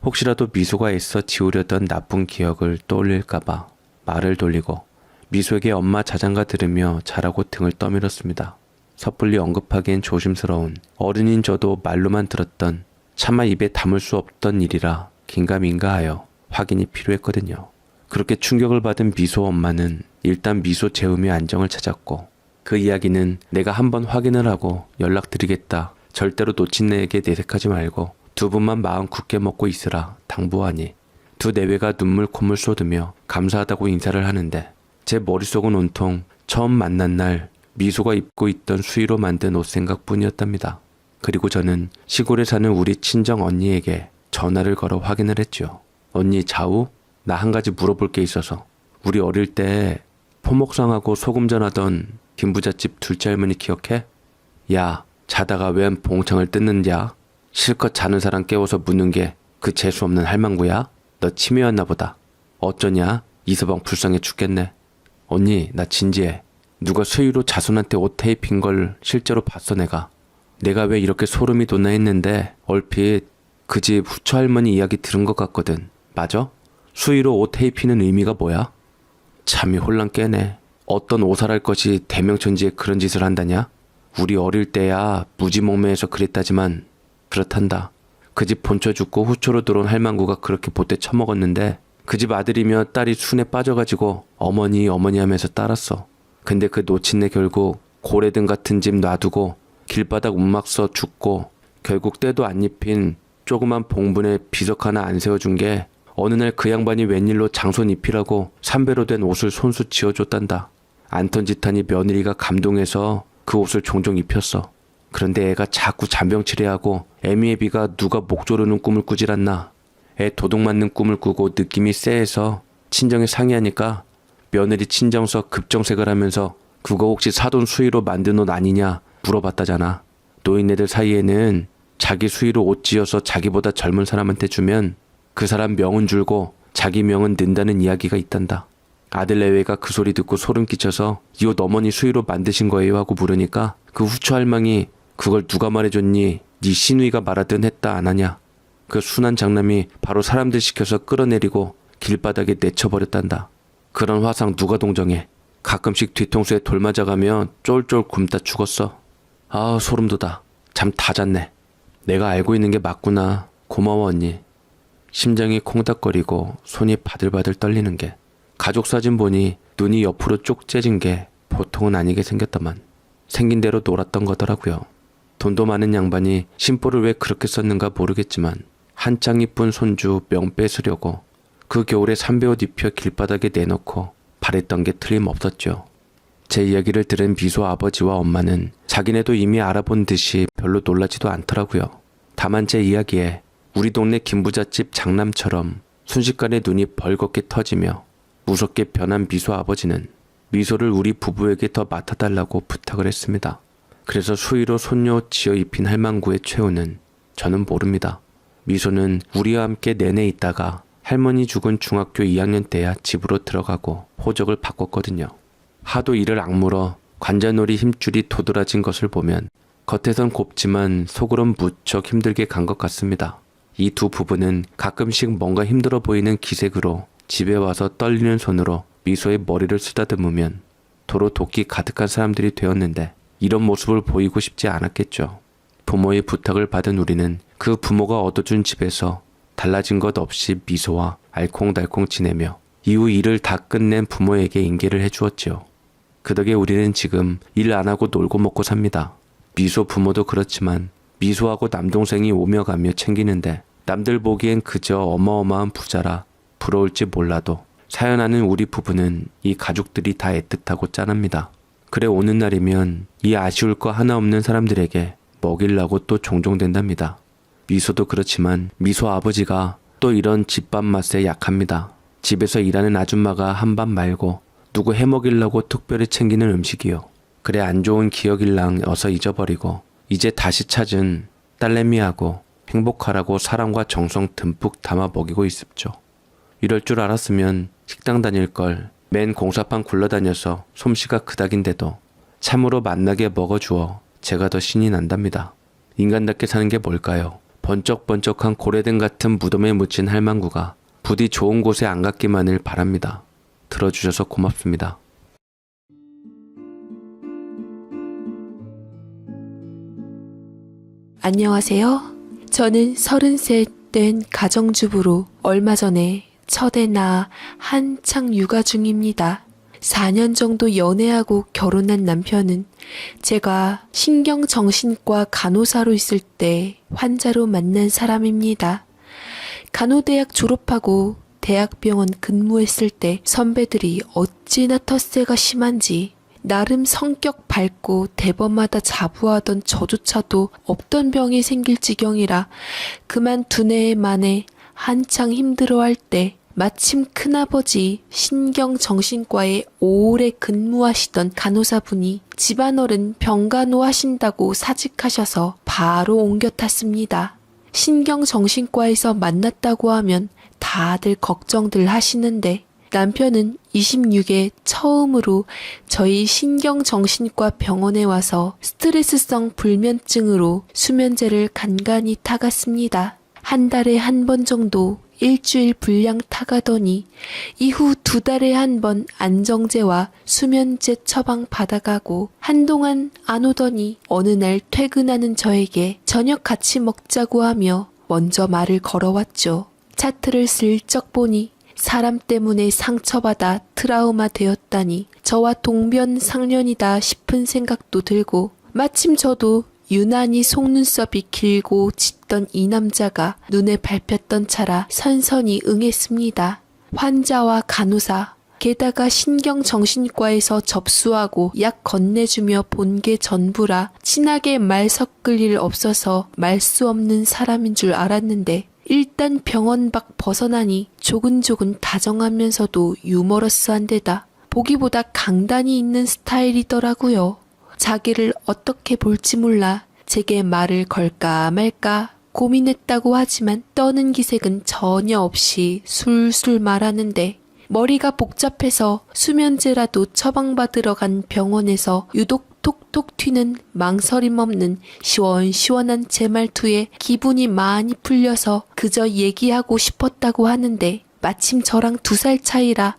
혹시라도 미소가 애써 지우려던 나쁜 기억을 떠올릴까봐 말을 돌리고 미소에게 엄마 자장가 들으며 자라고 등을 떠밀었습니다. 섣불리 언급하기엔 조심스러운 어른인 저도 말로만 들었던 차마 입에 담을 수 없던 일이라 긴가민가하여 확인이 필요했거든요. 그렇게 충격을 받은 미소 엄마는 일단 미소 재우며 안정을 찾았고 그 이야기는 내가 한번 확인을 하고 연락드리겠다. 절대로 놓친 애에게 내색하지 말고 두 분만 마음 굳게 먹고 있으라 당부하니 두 내외가 눈물 콧물 쏟으며 감사하다고 인사를 하는데 제 머릿속은 온통 처음 만난 날 미소가 입고 있던 수의로 만든 옷 생각뿐이었답니다. 그리고 저는 시골에 사는 우리 친정 언니에게 전화를 걸어 확인을 했죠. 언니 좌우? 나 한 가지 물어볼 게 있어서. 우리 어릴 때 포목상하고 소금전 하던 김부잣집 둘째 할머니 기억해? 야, 자다가 웬 봉창을 뜯는냐? 실컷 자는 사람 깨워서 묻는 게 그 재수없는 할망구야? 너 치매였나 보다. 어쩌냐? 이서방 불쌍해 죽겠네. 언니, 나 진지해. 누가 수의로 자손한테 옷 테이프인 걸 실제로 봤어 내가. 내가 왜 이렇게 소름이 돋나 했는데 얼핏 그 집 후처 할머니 이야기 들은 것 같거든. 맞아? 수의로 옷 테이프는 의미가 뭐야? 참이 혼란 깨네. 어떤 오살할 것이 대명천지에 그런 짓을 한다냐? 우리 어릴 때야 무지몽매해서 그랬다지만 그렇단다. 그 집 본처 죽고 후처로 들어온 할망구가 그렇게 보태 처먹었는데 그 집 아들이며 딸이 순에 빠져가지고 어머니 하면서 따랐어. 근데 그 노친네 결국 고래등 같은 집 놔두고 길바닥 움막 서 죽고 결국 때도 안 입힌 조그만 봉분에 비석 하나 안 세워준 게 어느 날 그 양반이 웬일로 장손 입히라고 삼배로 된 옷을 손수 지어줬단다. 안턴 짓하니 며느리가 감동해서 그 옷을 종종 입혔어. 그런데 애가 자꾸 잔병치레하고 애미애비가 누가 목 조르는 꿈을 꾸질 않나. 애 도둑 맞는 꿈을 꾸고 느낌이 쎄해서 친정에 상의하니까 며느리 친정서 급정색을 하면서 그거 혹시 사돈 수의로 만든 옷 아니냐 물어봤다잖아. 노인네들 사이에는 자기 수의로 옷 지어서 자기보다 젊은 사람한테 주면 그 사람 명은 줄고 자기 명은 는다는 이야기가 있단다. 아들 내외가 그 소리 듣고 소름 끼쳐서 이 옷 어머니 수의로 만드신 거예요 하고 물으니까 그 후처 할망이 그걸 누가 말해줬니? 네 시누이가 말하든 했다 안 하냐. 그 순한 장남이 바로 사람들 시켜서 끌어내리고 길바닥에 내쳐버렸단다. 그런 화상 누가 동정해. 가끔씩 뒤통수에 돌 맞아가며 쫄쫄 굶다 죽었어. 아 소름 돋아. 잠 다 잤네. 내가 알고 있는 게 맞구나. 고마워 언니. 심장이 콩닥거리고 손이 바들바들 떨리는 게 가족 사진 보니 눈이 옆으로 쭉 째진 게 보통은 아니게 생겼다만 생긴 대로 놀았던 거더라고요. 돈도 많은 양반이 심보를 왜 그렇게 썼는가 모르겠지만 한창 이쁜 손주 명 뺏으려고 그 겨울에 삼배옷 입혀 길바닥에 내놓고 바랬던 게 틀림없었죠. 제 이야기를 들은 미소 아버지와 엄마는 자기네도 이미 알아본 듯이 별로 놀라지도 않더라고요. 다만 제 이야기에 우리 동네 김부잣집 장남처럼 순식간에 눈이 벌겋게 터지며 무섭게 변한 미소 아버지는 미소를 우리 부부에게 더 맡아달라고 부탁을 했습니다. 그래서 수의로 손녀 지어 입힌 할망구의 최후는 저는 모릅니다. 미소는 우리와 함께 내내 있다가 할머니 죽은 중학교 2학년 때야 집으로 들어가고 호적을 바꿨거든요. 하도 이를 악물어 관자놀이 힘줄이 도드라진 것을 보면 겉에선 곱지만 속으론 무척 힘들게 간 것 같습니다. 이 두 부부는 가끔씩 뭔가 힘들어 보이는 기색으로 집에 와서 떨리는 손으로 미소의 머리를 쓰다듬으면 도로 도끼 가득한 사람들이 되었는데 이런 모습을 보이고 싶지 않았겠죠. 부모의 부탁을 받은 우리는 그 부모가 얻어준 집에서 달라진 것 없이 미소와 알콩달콩 지내며 이후 일을 다 끝낸 부모에게 인계를 해주었지요. 그 덕에 우리는 지금 일 안 하고 놀고 먹고 삽니다. 미소 부모도 그렇지만 미소하고 남동생이 오며 가며 챙기는데 남들 보기엔 그저 어마어마한 부자라 부러울지 몰라도 사연하는 우리 부부는 이 가족들이 다 애틋하고 짠합니다. 그래 오는 날이면 이 아쉬울 거 하나 없는 사람들에게 먹이려고 또 종종 된답니다. 미소도 그렇지만 미소 아버지가 또 이런 집밥 맛에 약합니다. 집에서 일하는 아줌마가 한 밥 말고 누구 해먹이려고 특별히 챙기는 음식이요. 그래 안 좋은 기억일랑 어서 잊어버리고 이제 다시 찾은 딸내미하고 행복하라고 사랑과 정성 듬뿍 담아 먹이고 있습죠. 이럴 줄 알았으면 식당 다닐 걸 맨 공사판 굴러다녀서 솜씨가 그닥인데도 참으로 맛나게 먹어주어 제가 더 신이 난답니다. 인간답게 사는 게 뭘까요? 번쩍번쩍한 고래등 같은 무덤에 묻힌 할망구가 부디 좋은 곳에 안 갔기만을 바랍니다. 들어주셔서 고맙습니다. 안녕하세요. 저는 33 된 가정주부로 얼마 전에 첫애 낳아 한창 육아 중입니다. 4년 정도 연애하고 결혼한 남편은 제가 신경정신과 간호사로 있을 때 환자로 만난 사람입니다. 간호대학 졸업하고 대학병원 근무했을 때 선배들이 어찌나 텃세가 심한지 나름 성격 밝고 대범하다 자부하던 저조차도 없던 병이 생길 지경이라 그만 두네 만에 한창 힘들어할 때 마침 큰아버지 신경정신과에 오래 근무하시던 간호사분이 집안어른 병간호 하신다고 사직하셔서 바로 옮겨 탔습니다. 신경정신과에서 만났다고 하면 다들 걱정들 하시는데 남편은 26에 처음으로 저희 신경정신과 병원에 와서 스트레스성 불면증으로 수면제를 간간히 타갔습니다. 한 달에 한 번 정도 일주일 분량 타가더니 이후 2달에 한 번 안정제와 수면제 처방 받아가고 한동안 안 오더니 어느 날 퇴근하는 저에게 저녁 같이 먹자고 하며 먼저 말을 걸어왔죠. 차트를 슬쩍 보니 사람 때문에 상처받아 트라우마 되었다니 저와 동변상련이다 싶은 생각도 들고 마침 저도 유난히 속눈썹이 길고 짙던 이 남자가 눈에 밟혔던 차라 선선히 응했습니다. 환자와 간호사, 게다가 신경정신과에서 접수하고 약 건네주며 본 게 전부라 친하게 말 섞을 일 없어서 말 수 없는 사람인 줄 알았는데 일단 병원 밖 벗어나니 조근조근 다정하면서도 유머러스한 데다 보기보다 강단이 있는 스타일이더라고요. 자기를 어떻게 볼지 몰라 제게 말을 걸까 말까 고민했다고 하지만 떠는 기색은 전혀 없이 술술 말하는데 머리가 복잡해서 수면제라도 처방받으러 간 병원에서 유독 톡톡 튀는 망설임 없는 시원시원한 제 말투에 기분이 많이 풀려서 그저 얘기하고 싶었다고 하는데 마침 저랑 2살 차이라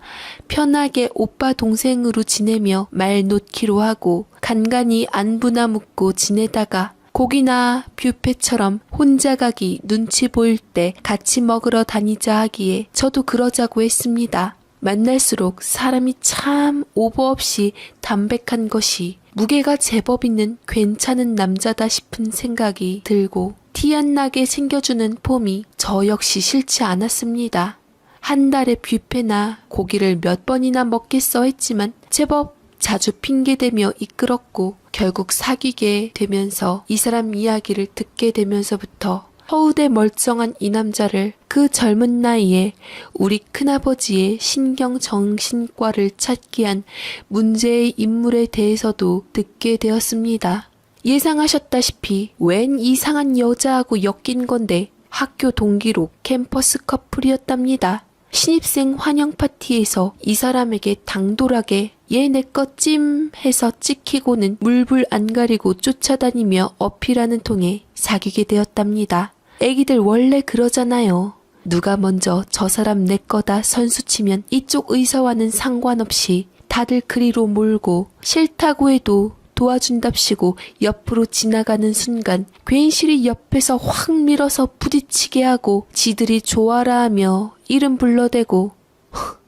편하게 오빠 동생으로 지내며 말 놓기로 하고 간간히 안부나 묻고 지내다가 고기나 뷔페처럼 혼자 가기 눈치 보일 때 같이 먹으러 다니자 하기에 저도 그러자고 했습니다. 만날수록 사람이 참 오버 없이 담백한 것이 무게가 제법 있는 괜찮은 남자다 싶은 생각이 들고 티 안 나게 챙겨주는 폼이 저 역시 싫지 않았습니다. 한 달에 뷔페나 고기를 몇 번이나 먹겠어 했지만 제법 자주 핑계대며 이끌었고 결국 사귀게 되면서 이 사람 이야기를 듣게 되면서부터 허우대 멀쩡한 이 남자를 그 젊은 나이에 우리 큰아버지의 신경정신과를 찾게 한 문제의 인물에 대해서도 듣게 되었습니다. 예상하셨다시피 웬 이상한 여자하고 엮인 건데 학교 동기로 캠퍼스 커플이었답니다. 신입생 환영 파티에서 이 사람에게 당돌하게 얘 내 거 찜 해서 찍히고는 물불 안 가리고 쫓아다니며 어필하는 통에 사귀게 되었답니다. 애기들 원래 그러잖아요. 누가 먼저 저 사람 내 거다 선수치면 이쪽 의사와는 상관없이 다들 그리로 몰고 싫다고 해도 도와준답시고 옆으로 지나가는 순간 괜시리 옆에서 확 밀어서 부딪히게 하고 지들이 좋아라 하며 이름 불러대고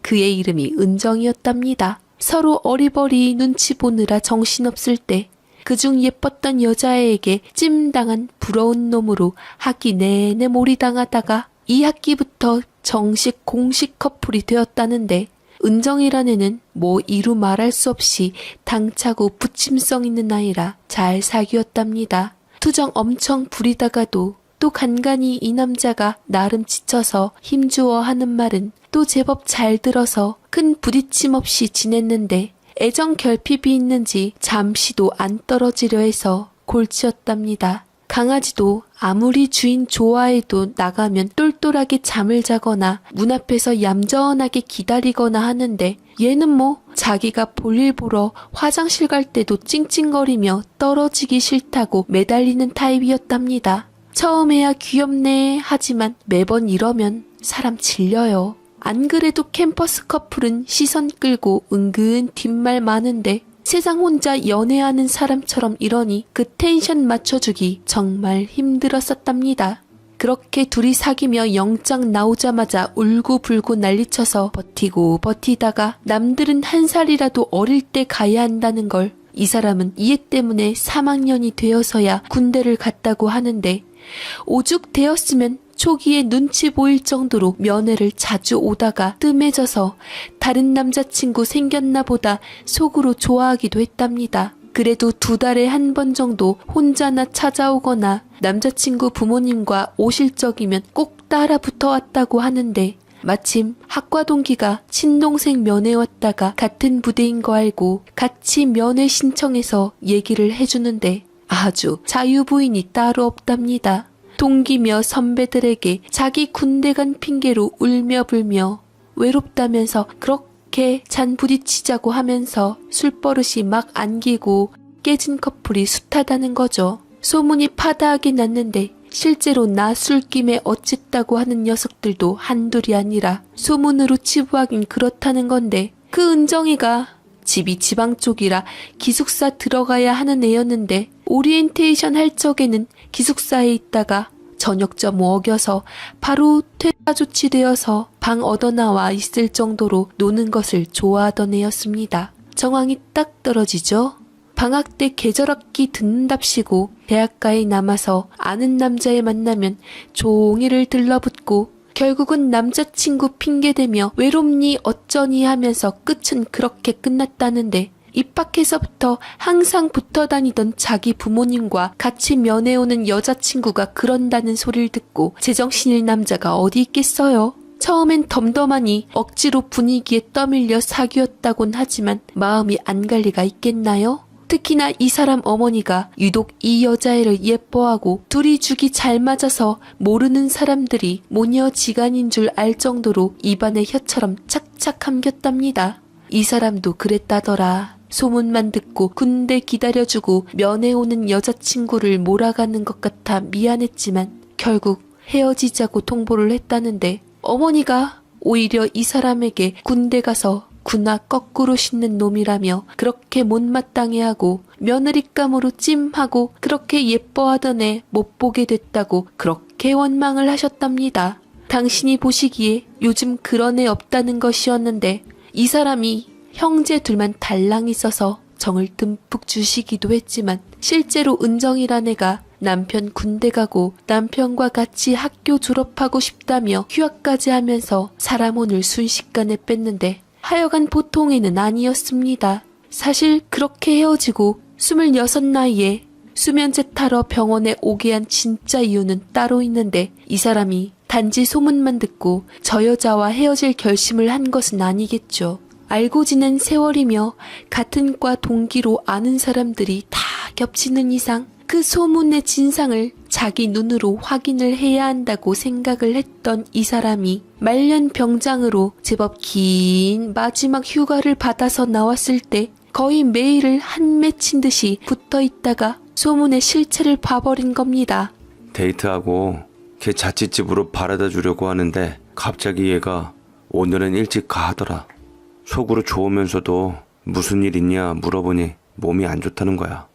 그의 이름이 은정이었답니다. 서로 어리버리 눈치 보느라 정신없을 때 그중 예뻤던 여자애에게 찜당한 부러운 놈으로 학기 내내 몰이당하다가 2학기부터 정식 공식 커플이 되었다는데 은정이란 애는 뭐 이루 말할 수 없이 당차고 부침성 있는 아이라 잘 사귀었답니다. 투정 엄청 부리다가도 또 간간히 이 남자가 나름 지쳐서 힘주어 하는 말은 또 제법 잘 들어서 큰 부딪힘 없이 지냈는데 애정 결핍이 있는지 잠시도 안 떨어지려 해서 골치였답니다. 강아지도 아무리 주인 좋아해도 나가면 똘똘하게 잠을 자거나 문 앞에서 얌전하게 기다리거나 하는데 얘는 뭐 자기가 볼일 보러 화장실 갈 때도 찡찡거리며 떨어지기 싫다고 매달리는 타입이었답니다. 처음에야 귀엽네 하지만 매번 이러면 사람 질려요. 안 그래도 캠퍼스 커플은 시선 끌고 은근 뒷말 많은데 세상 혼자 연애하는 사람처럼 이러니 그 텐션 맞춰주기 정말 힘들었었답니다. 그렇게 둘이 사귀며 영장 나오자마자 울고불고 난리쳐서 버티고 버티다가 남들은 한 살이라도 어릴 때 가야 한다는 걸 이 사람은 이해 때문에 3학년이 되어서야 군대를 갔다고 하는데 오죽 되었으면 초기에 눈치 보일 정도로 면회를 자주 오다가 뜸해져서 다른 남자친구 생겼나 보다 속으로 좋아하기도 했답니다. 그래도 2달에 한 번 정도 혼자나 찾아오거나 남자친구 부모님과 오실 적이면 꼭 따라 붙어왔다고 하는데 마침 학과 동기가 친동생 면회 왔다가 같은 부대인 거 알고 같이 면회 신청해서 얘기를 해주는데 아주 자유부인이 따로 없답니다. 동기며 선배들에게 자기 군대 간 핑계로 울며불며 외롭다면서 그렇게 잔 부딪히자고 하면서 술버릇이 막 안기고 깨진 커플이 숱하다는 거죠. 소문이 파다하게 났는데 실제로 나 술김에 어쨌다고 하는 녀석들도 한둘이 아니라 소문으로 치부하긴 그렇다는 건데 그 은정이가 집이 지방 쪽이라 기숙사 들어가야 하는 애였는데 오리엔테이션 할 적에는 기숙사에 있다가 저녁점 어겨서 바로 퇴사 조치되어서 방 얻어나와 있을 정도로 노는 것을 좋아하던 애였습니다. 정황이 딱 떨어지죠. 방학 때 계절학기 듣는답시고 대학가에 남아서 아는 남자애 만나면 종일을 들러붙고 결국은 남자친구 핑계대며 외롭니 어쩌니 하면서 끝은 그렇게 끝났다는데 입학해서부터 항상 붙어 다니던 자기 부모님과 같이 면회 오는 여자친구가 그런다는 소리를 듣고 제정신일 남자가 어디 있겠어요. 처음엔 덤덤하니 억지로 분위기에 떠밀려 사귀었다곤 하지만 마음이 안 갈 리가 있겠나요? 특히나 이 사람 어머니가 유독 이 여자애를 예뻐하고 둘이 죽이 잘 맞아서 모르는 사람들이 모녀지간인 줄 알 정도로 입안에 혀처럼 착착 감겼답니다. 이 사람도 그랬다더라. 소문만 듣고 군대 기다려주고 면회 오는 여자친구를 몰아가는 것 같아 미안했지만 결국 헤어지자고 통보를 했다는데 어머니가 오히려 이 사람에게 군대 가서 군화 거꾸로 신는 놈이라며 그렇게 못마땅해하고 며느리감으로 찜하고 그렇게 예뻐하던 애 못 보게 됐다고 그렇게 원망을 하셨답니다. 당신이 보시기에 요즘 그런 애 없다는 것이었는데 이 사람이 형제 둘만 달랑 있어서 정을 듬뿍 주시기도 했지만 실제로 은정이란 애가 남편 군대 가고 남편과 같이 학교 졸업하고 싶다며 휴학까지 하면서 사람 오늘 순식간에 뺐는데 하여간 보통 애는 아니었습니다. 사실 그렇게 헤어지고 26 나이에 수면제 타러 병원에 오게 한 진짜 이유는 따로 있는데 이 사람이 단지 소문만 듣고 저 여자와 헤어질 결심을 한 것은 아니겠죠. 알고 지낸 세월이며 같은 과 동기로 아는 사람들이 다 겹치는 이상 그 소문의 진상을 자기 눈으로 확인을 해야 한다고 생각을 했던 이 사람이 말년 병장으로 제법 긴 마지막 휴가를 받아서 나왔을 때 거의 매일을 한 맺힌 듯이 붙어 있다가 소문의 실체를 봐버린 겁니다. 데이트하고 걔 자취집으로 바래다 주려고 하는데 갑자기 얘가 오늘은 일찍 가 하더라. 속으로 좋으면서도 무슨 일 있냐 물어보니 몸이 안 좋다는 거야.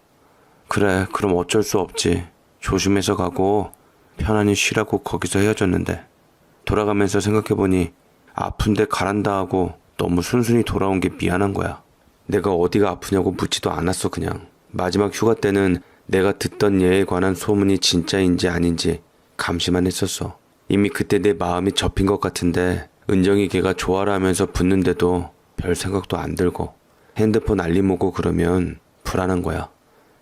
그래, 그럼 어쩔 수 없지. 조심해서 가고 편안히 쉬라고 거기서 헤어졌는데 돌아가면서 생각해보니 아픈데 가란다 하고 너무 순순히 돌아온 게 미안한 거야. 내가 어디가 아프냐고 묻지도 않았어. 그냥 마지막 휴가 때는 내가 듣던 얘에 관한 소문이 진짜인지 아닌지 감시만 했었어. 이미 그때 내 마음이 접힌 것 같은데 은정이 걔가 좋아라 하면서 붙는데도 별 생각도 안 들고 핸드폰 알림 오고 그러면 불안한 거야.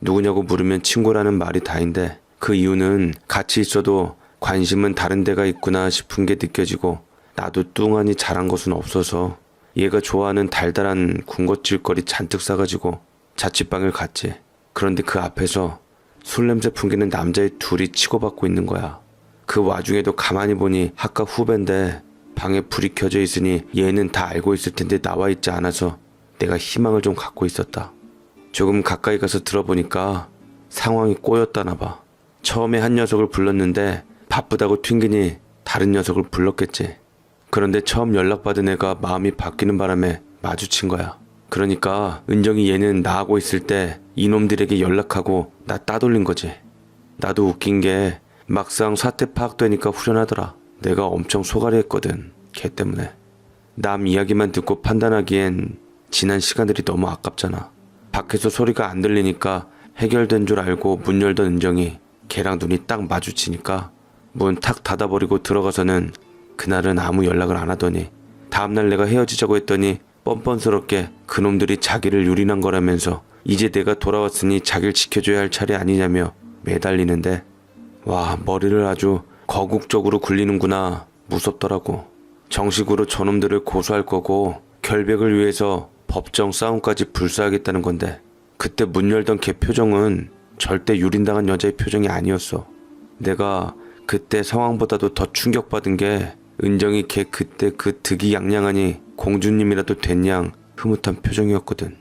누구냐고 물으면 친구라는 말이 다인데 그 이유는 같이 있어도 관심은 다른 데가 있구나 싶은 게 느껴지고 나도 뚱하니 잘한 것은 없어서 얘가 좋아하는 달달한 군것질거리 잔뜩 싸가지고 자취방을 갔지. 그런데 그 앞에서 술 냄새 풍기는 남자애 둘이 치고받고 있는 거야. 그 와중에도 가만히 보니 학과 후배인데 방에 불이 켜져 있으니 얘는 다 알고 있을 텐데 나와 있지 않아서 내가 희망을 좀 갖고 있었다. 조금 가까이 가서 들어보니까 상황이 꼬였다나 봐. 처음에 한 녀석을 불렀는데 바쁘다고 튕기니 다른 녀석을 불렀겠지. 그런데 처음 연락받은 애가 마음이 바뀌는 바람에 마주친 거야. 그러니까 은정이 얘는 나하고 있을 때 이놈들에게 연락하고 나 따돌린 거지. 나도 웃긴 게 막상 사태 파악되니까 후련하더라. 내가 엄청 소갈이 했거든. 걔 때문에. 남 이야기만 듣고 판단하기엔 지난 시간들이 너무 아깝잖아. 밖에서 소리가 안 들리니까 해결된 줄 알고 문 열던 은정이 걔랑 눈이 딱 마주치니까 문 탁 닫아버리고 들어가서는 그날은 아무 연락을 안 하더니 다음날 내가 헤어지자고 했더니 뻔뻔스럽게 그놈들이 자기를 유린한 거라면서 이제 내가 돌아왔으니 자기를 지켜줘야 할 차례 아니냐며 매달리는데 와, 머리를 아주 거국적으로 굴리는구나. 무섭더라고. 정식으로 저놈들을 고소할 거고 결백을 위해서 법정 싸움까지 불사하겠다는 건데 그때 문 열던 걔 표정은 절대 유린당한 여자의 표정이 아니었어. 내가 그때 상황보다도 더 충격받은 게 은정이 걔 그때 그 득이양양하니 공주님이라도 된 양 흐뭇한 표정이었거든.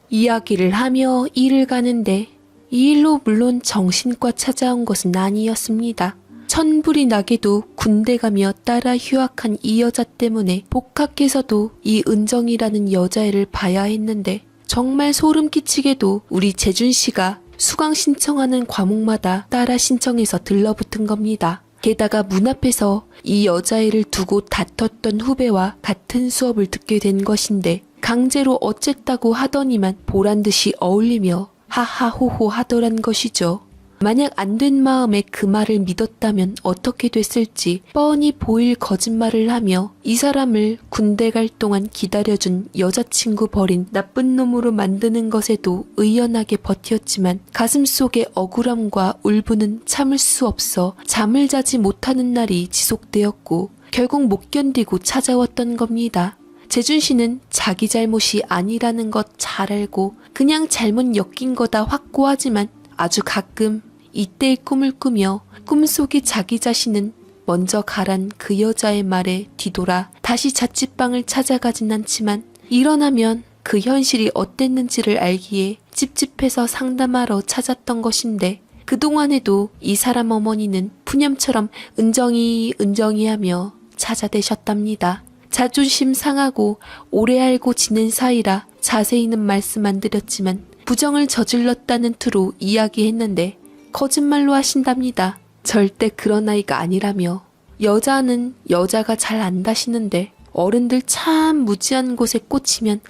이야기를 하며 일을 가는데 이 일로 물론 정신과 찾아온 것은 아니었습니다. 천불이 나게도 군대 가며 따라 휴학한 이 여자 때문에 복학해서도 이 은정이라는 여자애를 봐야 했는데 정말 소름 끼치게도 우리 재준 씨가 수강 신청하는 과목마다 따라 신청해서 들러붙은 겁니다. 게다가 문 앞에서 이 여자애를 두고 다퉜던 후배와 같은 수업을 듣게 된 것인데 강제로 어쨌다고 하더니만 보란듯이 어울리며 하하호호 하더란 것이죠. 만약 안 된 마음에 그 말을 믿었다면 어떻게 됐을지 뻔히 보일 거짓말을 하며 이 사람을 군대 갈 동안 기다려준 여자친구 버린 나쁜 놈으로 만드는 것에도 의연하게 버텼지만 가슴속의 억울함과 울분은 참을 수 없어 잠을 자지 못하는 날이 지속되었고 결국 못 견디고 찾아왔던 겁니다. 재준 씨는 자기 잘못이 아니라는 것 잘 알고 그냥 잘못 엮인 거다 확고하지만 아주 가끔 이때의 꿈을 꾸며 꿈속의 자기 자신은 먼저 가란 그 여자의 말에 뒤돌아 다시 자취방을 찾아가진 않지만 일어나면 그 현실이 어땠는지를 알기에 찝찝해서 상담하러 찾았던 것인데 그동안에도 이 사람 어머니는 푸념처럼 은정이 하며 찾아대셨답니다. 자존심 상하고 오래 알고 지낸 사이라 자세히는 말씀 안 드렸지만 부정을 저질렀다는 투로 이야기했는데 거짓말로 하신답니다. 절대 그런 아이가 아니라며 여자는 여자가 잘 안다시는데 어른들 참 무지한 곳에 꽂히면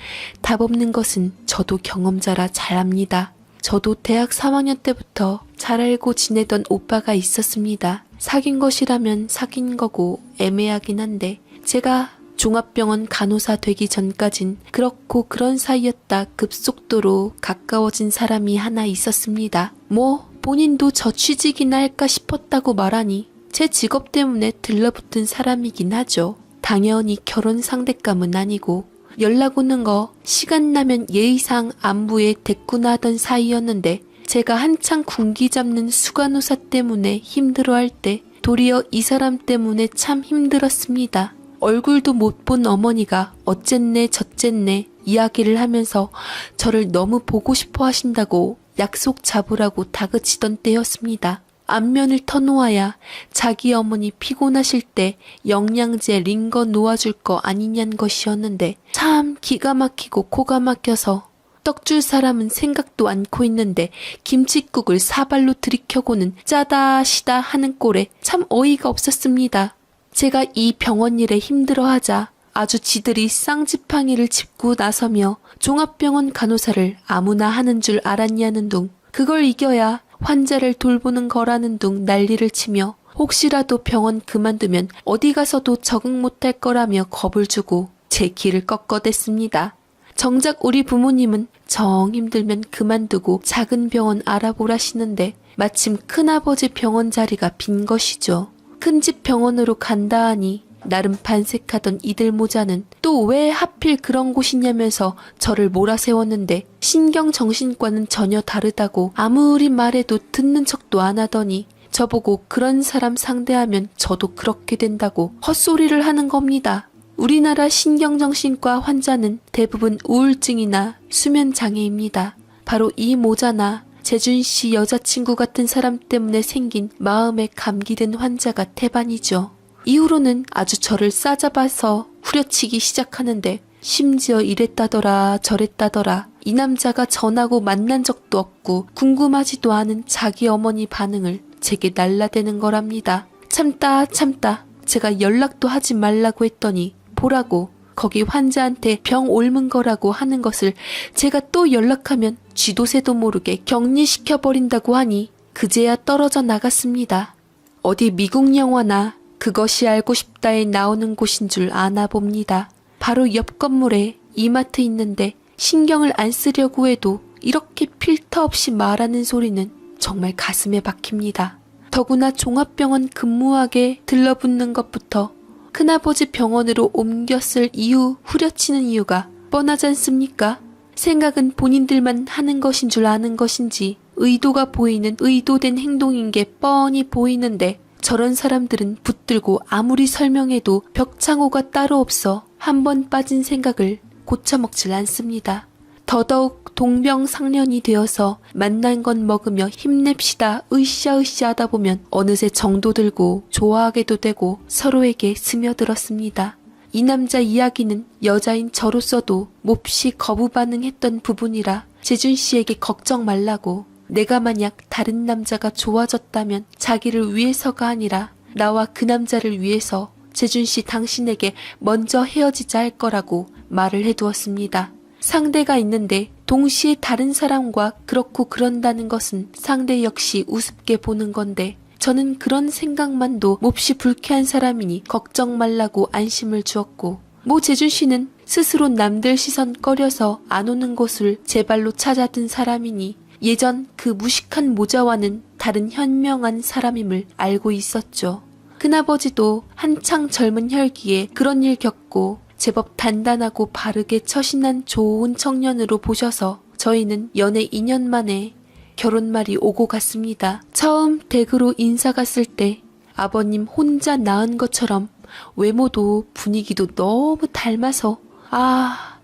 답 없는 것은 저도 경험자라 잘 압니다. 저도 대학 3학년 때부터 잘 알고 지내던 오빠가 있었습니다. 사귄 것이라면 사귄 거고 애매하긴 한데 제가 종합병원 간호사 되기 전까진 그렇고 그런 사이였다 급속도로 가까워진 사람이 하나 있었습니다. 본인도 저 취직이나 할까 싶었다고 말하니 제 직업 때문에 들러붙은 사람이긴 하죠. 당연히 결혼 상대감은 아니고 연락 오는 거 시간 나면 예의상 안부에 대꾸나 하던 사이였는데 제가 한창 군기 잡는 수간호사 때문에 힘들어할 때 도리어 이 사람 때문에 참 힘들었습니다. 얼굴도 못 본 어머니가 어쨌네 저쨌네 이야기를 하면서 저를 너무 보고 싶어 하신다고 약속 잡으라고 다그치던 때였습니다. 안면을 터놓아야 자기 어머니 피곤하실 때 영양제 링거 놓아줄 거 아니냐는 것이었는데 참 기가 막히고 코가 막혀서 떡줄 사람은 생각도 않고 있는데 김칫국을 사발로 들이켜고는 짜다 시다 하는 꼴에 참 어이가 없었습니다. 제가 이 병원 일에 힘들어하자 아주 지들이 쌍지팡이를 짚고 나서며 종합병원 간호사를 아무나 하는 줄 알았냐는 둥 그걸 이겨야 환자를 돌보는 거라는 둥 난리를 치며 혹시라도 병원 그만두면 어디 가서도 적응 못할 거라며 겁을 주고 제 길을 꺾어댔습니다. 정작 우리 부모님은 정 힘들면 그만두고 작은 병원 알아보라시는데 마침 큰아버지 병원 자리가 빈 것이죠. 큰 집 병원으로 간다 하니 나름 반색하던 이들 모자는 또 왜 하필 그런 곳이냐면서 저를 몰아세웠는데 신경정신과는 전혀 다르다고 아무리 말해도 듣는 척도 안 하더니 저보고 그런 사람 상대하면 저도 그렇게 된다고 헛소리를 하는 겁니다. 우리나라 신경정신과 환자는 대부분 우울증이나 수면장애입니다. 바로 이 모자나 재준 씨 여자친구 같은 사람 때문에 생긴 마음에 감기된 환자가 태반이죠. 이후로는 아주 저를 싸잡아서 후려치기 시작하는데 심지어 이랬다더라 저랬다더라 이 남자가 전하고 만난 적도 없고 궁금하지도 않은 자기 어머니 반응을 제게 날라대는 거랍니다. 참다 제가 연락도 하지 말라고 했더니 보라고 거기 환자한테 병 옮은 거라고 하는 것을 제가 또 연락하면 쥐도새도 모르게 격리시켜버린다고 하니 그제야 떨어져 나갔습니다. 어디 미국 영화나 그것이 알고 싶다에 나오는 곳인 줄 아나 봅니다. 바로 옆 건물에 이마트 있는데 신경을 안 쓰려고 해도 이렇게 필터 없이 말하는 소리는 정말 가슴에 박힙니다. 더구나 종합병원 근무하게 들러붙는 것부터 큰아버지 병원으로 옮겼을 이유 후려치는 이유가 뻔하지 않습니까? 생각은 본인들만 하는 것인 줄 아는 것인지 의도가 보이는 의도된 행동인 게 뻔히 보이는데 저런 사람들은 붙들고 아무리 설명해도 벽창호가 따로 없어 한 번 빠진 생각을 고쳐먹질 않습니다. 더더욱 동병상련이 되어서 만난 건 먹으며 힘냅시다 으쌰으쌰 하다 보면 어느새 정도 들고 좋아하게도 되고 서로에게 스며들었습니다. 이 남자 이야기는 여자인 저로서도 몹시 거부 반응했던 부분이라 재준 씨에게 걱정 말라고, 내가 만약 다른 남자가 좋아졌다면 자기를 위해서가 아니라 나와 그 남자를 위해서 재준 씨 당신에게 먼저 헤어지자 할 거라고 말을 해두었습니다. 상대가 있는데 동시에 다른 사람과 그렇고 그런다는 것은 상대 역시 우습게 보는 건데 저는 그런 생각만도 몹시 불쾌한 사람이니 걱정 말라고 안심을 주었고, 재준 씨는 스스로 남들 시선 꺼려서 안 오는 곳을 제 발로 찾아든 사람이니 예전 그 무식한 모자와는 다른 현명한 사람임을 알고 있었죠. 큰아버지도 한창 젊은 혈기에 그런 일 겪고 제법 단단하고 바르게 처신한 좋은 청년으로 보셔서 저희는 연애 2년 만에 결혼말이 오고 갔습니다. 처음 댁으로 인사 갔을 때 아버님 혼자 낳은 것처럼 외모도 분위기도 너무 닮아서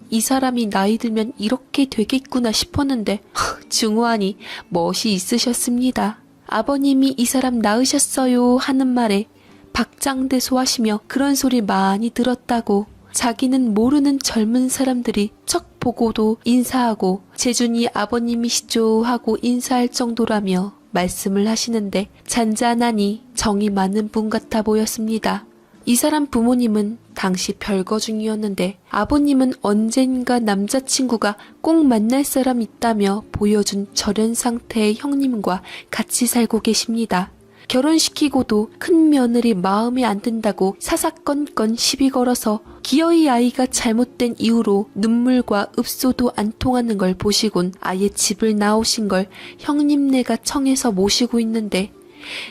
이 사람이 나이 들면 이렇게 되겠구나 싶었는데 중후하니 멋이 있으셨습니다. 아버님이 이 사람 낳으셨어요 하는 말에 박장대소하시며 그런 소리 많이 들었다고, 자기는 모르는 젊은 사람들이 척 보고도 인사하고 재준이 아버님이시죠 하고 인사할 정도라며 말씀을 하시는데 잔잔하니 정이 많은 분 같아 보였습니다. 이 사람 부모님은 당시 별거 중이었는데 아버님은 언젠가 남자친구가 꼭 만날 사람 있다며 보여준 절연 상태의 형님과 같이 살고 계십니다. 결혼시키고도 큰 며느리 마음에 안 든다고 사사건건 시비 걸어서 기어이 아이가 잘못된 이유로 눈물과 읍소도 안 통하는 걸 보시곤 아예 집을 나오신 걸 형님네가 청해서 모시고 있는데,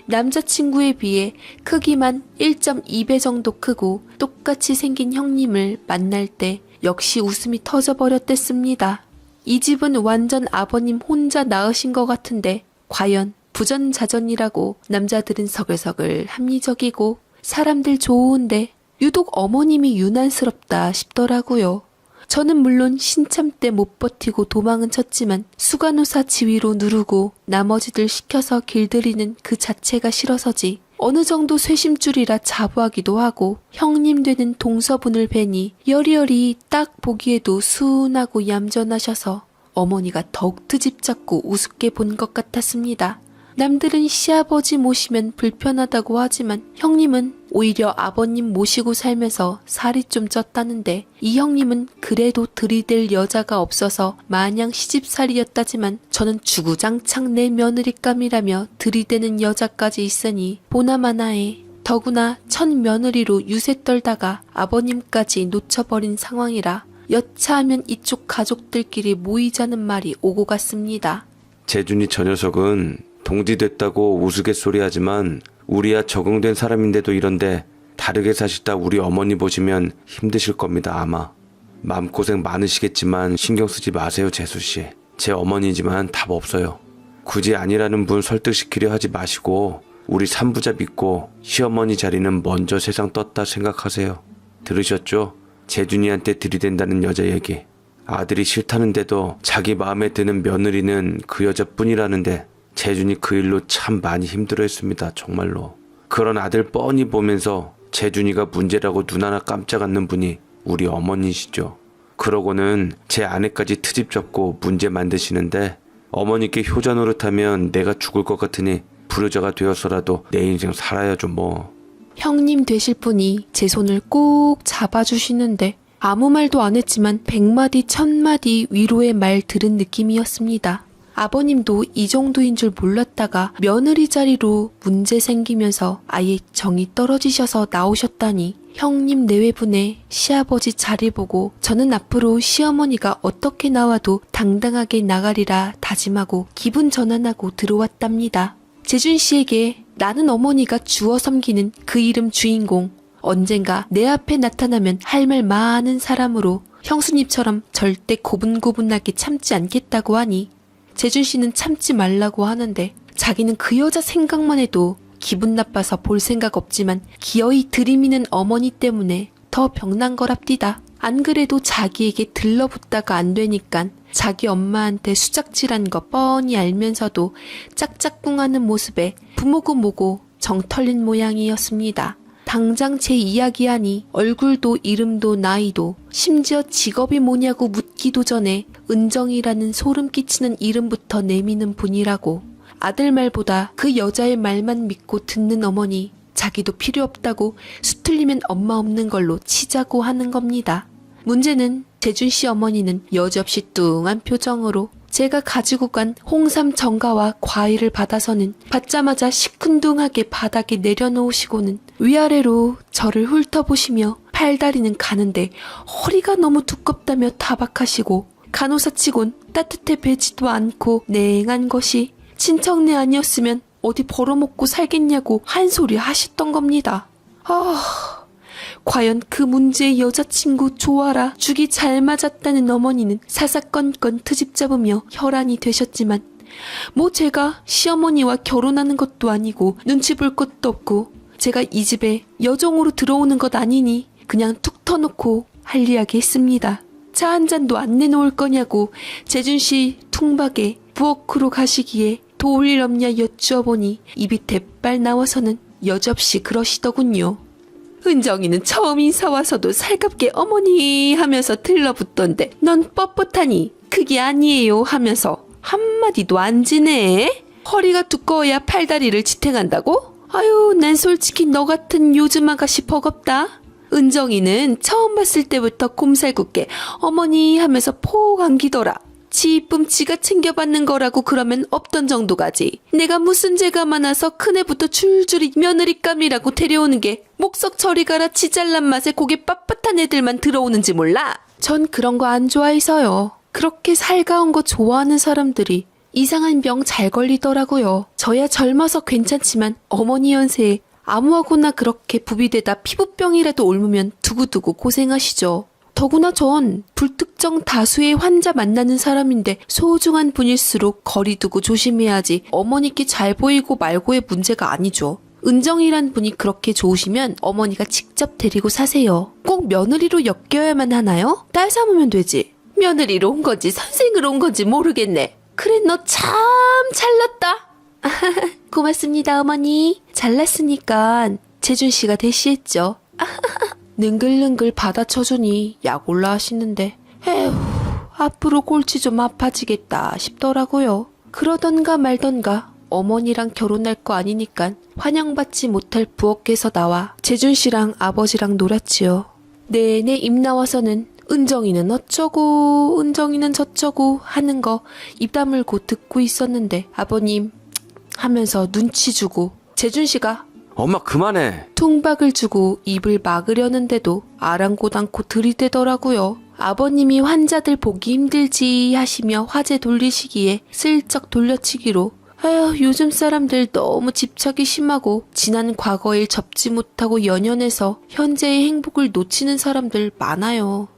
남자친구에 비해 크기만 1.2배 정도 크고 똑같이 생긴 형님을 만날 때 역시 웃음이 터져버렸댔습니다. 이 집은 완전 아버님 혼자 낳으신 것 같은데 과연 부전자전이라고 남자들은 서글서글 합리적이고 사람들 좋은데 유독 어머님이 유난스럽다 싶더라고요. 저는 물론 신참 때 못 버티고 도망은 쳤지만 수간호사 지위로 누르고 나머지들 시켜서 길들이는 그 자체가 싫어서지 어느 정도 쇄심줄이라 자부하기도 하고, 형님 되는 동서분을 뵈니 여리여리 딱 보기에도 순하고 얌전하셔서 어머니가 더욱 트집 잡고 우습게 본 것 같았습니다. 남들은 시아버지 모시면 불편하다고 하지만 형님은 오히려 아버님 모시고 살면서 살이 좀 쪘다는데, 이 형님은 그래도 들이댈 여자가 없어서 마냥 시집살이였다지만 저는 주구장창 내 며느리감이라며 들이대는 여자까지 있으니 보나마나해. 더구나 첫 며느리로 유세 떨다가 아버님까지 놓쳐버린 상황이라 여차하면 이쪽 가족들끼리 모이자는 말이 오고 갔습니다. 재준이 저 녀석은 동지됐다고 우스갯소리하지만 우리야 적응된 사람인데도 이런데 다르게 사시다 우리 어머니 보시면 힘드실 겁니다. 아마 마음고생 많으시겠지만 신경 쓰지 마세요. 재수씨, 제 어머니지만 답 없어요. 굳이 아니라는 분 설득시키려 하지 마시고 우리 삼부자 믿고 시어머니 자리는 먼저 세상 떴다 생각하세요. 들으셨죠? 재준이한테 들이댄다는 여자 얘기. 아들이 싫다는데도 자기 마음에 드는 며느리는 그 여자뿐이라는데 재준이 그 일로 참 많이 힘들어했습니다. 정말로. 그런 아들 뻔히 보면서 재준이가 문제라고 눈 하나 깜짝 않는 분이 우리 어머니시죠. 그러고는 제 아내까지 트집 잡고 문제 만드시는데, 어머니께 효자 노릇하면 내가 죽을 것 같으니 불효자가 되어서라도 내 인생 살아야죠 뭐. 형님 되실 분이 제 손을 꼭 잡아주시는데 아무 말도 안 했지만 100마디 1000마디 위로의 말 들은 느낌이었습니다. 아버님도 이 정도인 줄 몰랐다가 며느리 자리로 문제 생기면서 아예 정이 떨어지셔서 나오셨다니 형님 내외분의 시아버지 자리 보고 저는 앞으로 시어머니가 어떻게 나와도 당당하게 나가리라 다짐하고 기분 전환하고 들어왔답니다. 재준 씨에게 나는 어머니가 주워 섬기는 그 이름 주인공, 언젠가 내 앞에 나타나면 할 말 많은 사람으로 형수님처럼 절대 고분고분하게 참지 않겠다고 하니 재준 씨는 참지 말라고 하는데 자기는 그 여자 생각만 해도 기분 나빠서 볼 생각 없지만 기어이 들이미는 어머니 때문에 더 병난 거랍디다. 안 그래도 자기에게 들러붙다가 안 되니깐 자기 엄마한테 수작질한 거 뻔히 알면서도 짝짝꿍하는 모습에 부모고 뭐고 정 털린 모양이었습니다. 당장 제 이야기하니 얼굴도 이름도 나이도 심지어 직업이 뭐냐고 묻기도 전에 은정이라는 소름 끼치는 이름부터 내미는 분이라고. 아들 말보다 그 여자의 말만 믿고 듣는 어머니, 자기도 필요 없다고 수틀리면 엄마 없는 걸로 치자고 하는 겁니다. 문제는 재준 씨 어머니는 여지없이 뚱한 표정으로 제가 가지고 간 홍삼 정가와 과일을 받아서는 받자마자 시큰둥하게 바닥에 내려놓으시고는 위아래로 저를 훑어보시며 팔다리는 가는데 허리가 너무 두껍다며 타박하시고 간호사치곤 따뜻해 배지도 않고 냉한 것이 친척네 아니었으면 어디 벌어먹고 살겠냐고 한 소리 하셨던 겁니다. 과연 그 문제의 여자친구 좋아라 죽이 잘 맞았다는 어머니는 사사건건 트집 잡으며 혈안이 되셨지만 뭐 제가 시어머니와 결혼하는 것도 아니고 눈치 볼 것도 없고 제가 이 집에 여종으로 들어오는 것 아니니 그냥 툭 터놓고 할리하게 했습니다. 차 한 잔도 안 내놓을 거냐고 재준씨 퉁박에 부엌으로 가시기에 도울 일 없냐 여쭈어보니 입이 대빨 나와서는 여지없이 그러시더군요. 은정이는 처음 인사 와서도 살갑게 어머니 하면서 들러붙던데 넌 뻣뻣하니 그게 아니에요 하면서 한마디도 안 지네. 허리가 두꺼워야 팔다리를 지탱한다고? 아유, 난 솔직히 너 같은 요즘 아가씨 버겁다. 은정이는 처음 봤을 때부터 곰살궂게 어머니 하면서 폭 안기더라. 지 이쁨 지가 챙겨받는 거라고 그러면 없던 정도가지. 내가 무슨 죄가 많아서 큰애부터 줄줄이 며느리감이라고 데려오는 게 목석 저리 가라 지잘난 맛에 고개 빳빳한 애들만 들어오는지 몰라? 전 그런 거 안 좋아해서요. 그렇게 살가운 거 좋아하는 사람들이 이상한 병 잘 걸리더라고요. 저야 젊어서 괜찮지만 어머니 연세에 아무하고나 그렇게 부비대다 피부병이라도 옮으면 두고두고 고생하시죠. 더구나 전 불특정 다수의 환자 만나는 사람인데 소중한 분일수록 거리 두고 조심해야지 어머니께 잘 보이고 말고의 문제가 아니죠. 은정이란 분이 그렇게 좋으시면 어머니가 직접 데리고 사세요. 꼭 며느리로 엮여야만 하나요? 딸 삼으면 되지. 며느리로 온 건지 선생으로 온 건지 모르겠네. 그래 너 참 잘났다. 고맙습니다 어머니. 잘났으니까 재준씨가 대시했죠. 능글능글 받아쳐주니 약 올라 하시는데 에휴 앞으로 골치 좀 아파지겠다 싶더라고요. 그러던가 말던가 어머니랑 결혼할 거 아니니까 환영받지 못할 부엌에서 나와 재준씨랑 아버지랑 놀았지요. 내내 입 나와서는 은정이는 어쩌고 은정이는 저쩌고 하는 거 입 다물고 듣고 있었는데 아버님 하면서 눈치 주고 재준씨가 엄마 그만해. 퉁박을 주고 입을 막으려는데도 아랑곳않고 들이대더라고요. 아버님이 환자들 보기 힘들지 하시며 화제 돌리시기에 슬쩍 돌려치기로 아휴 요즘 사람들 너무 집착이 심하고 지난 과거일 접지 못하고 연연해서 현재의 행복을 놓치는 사람들 많아요.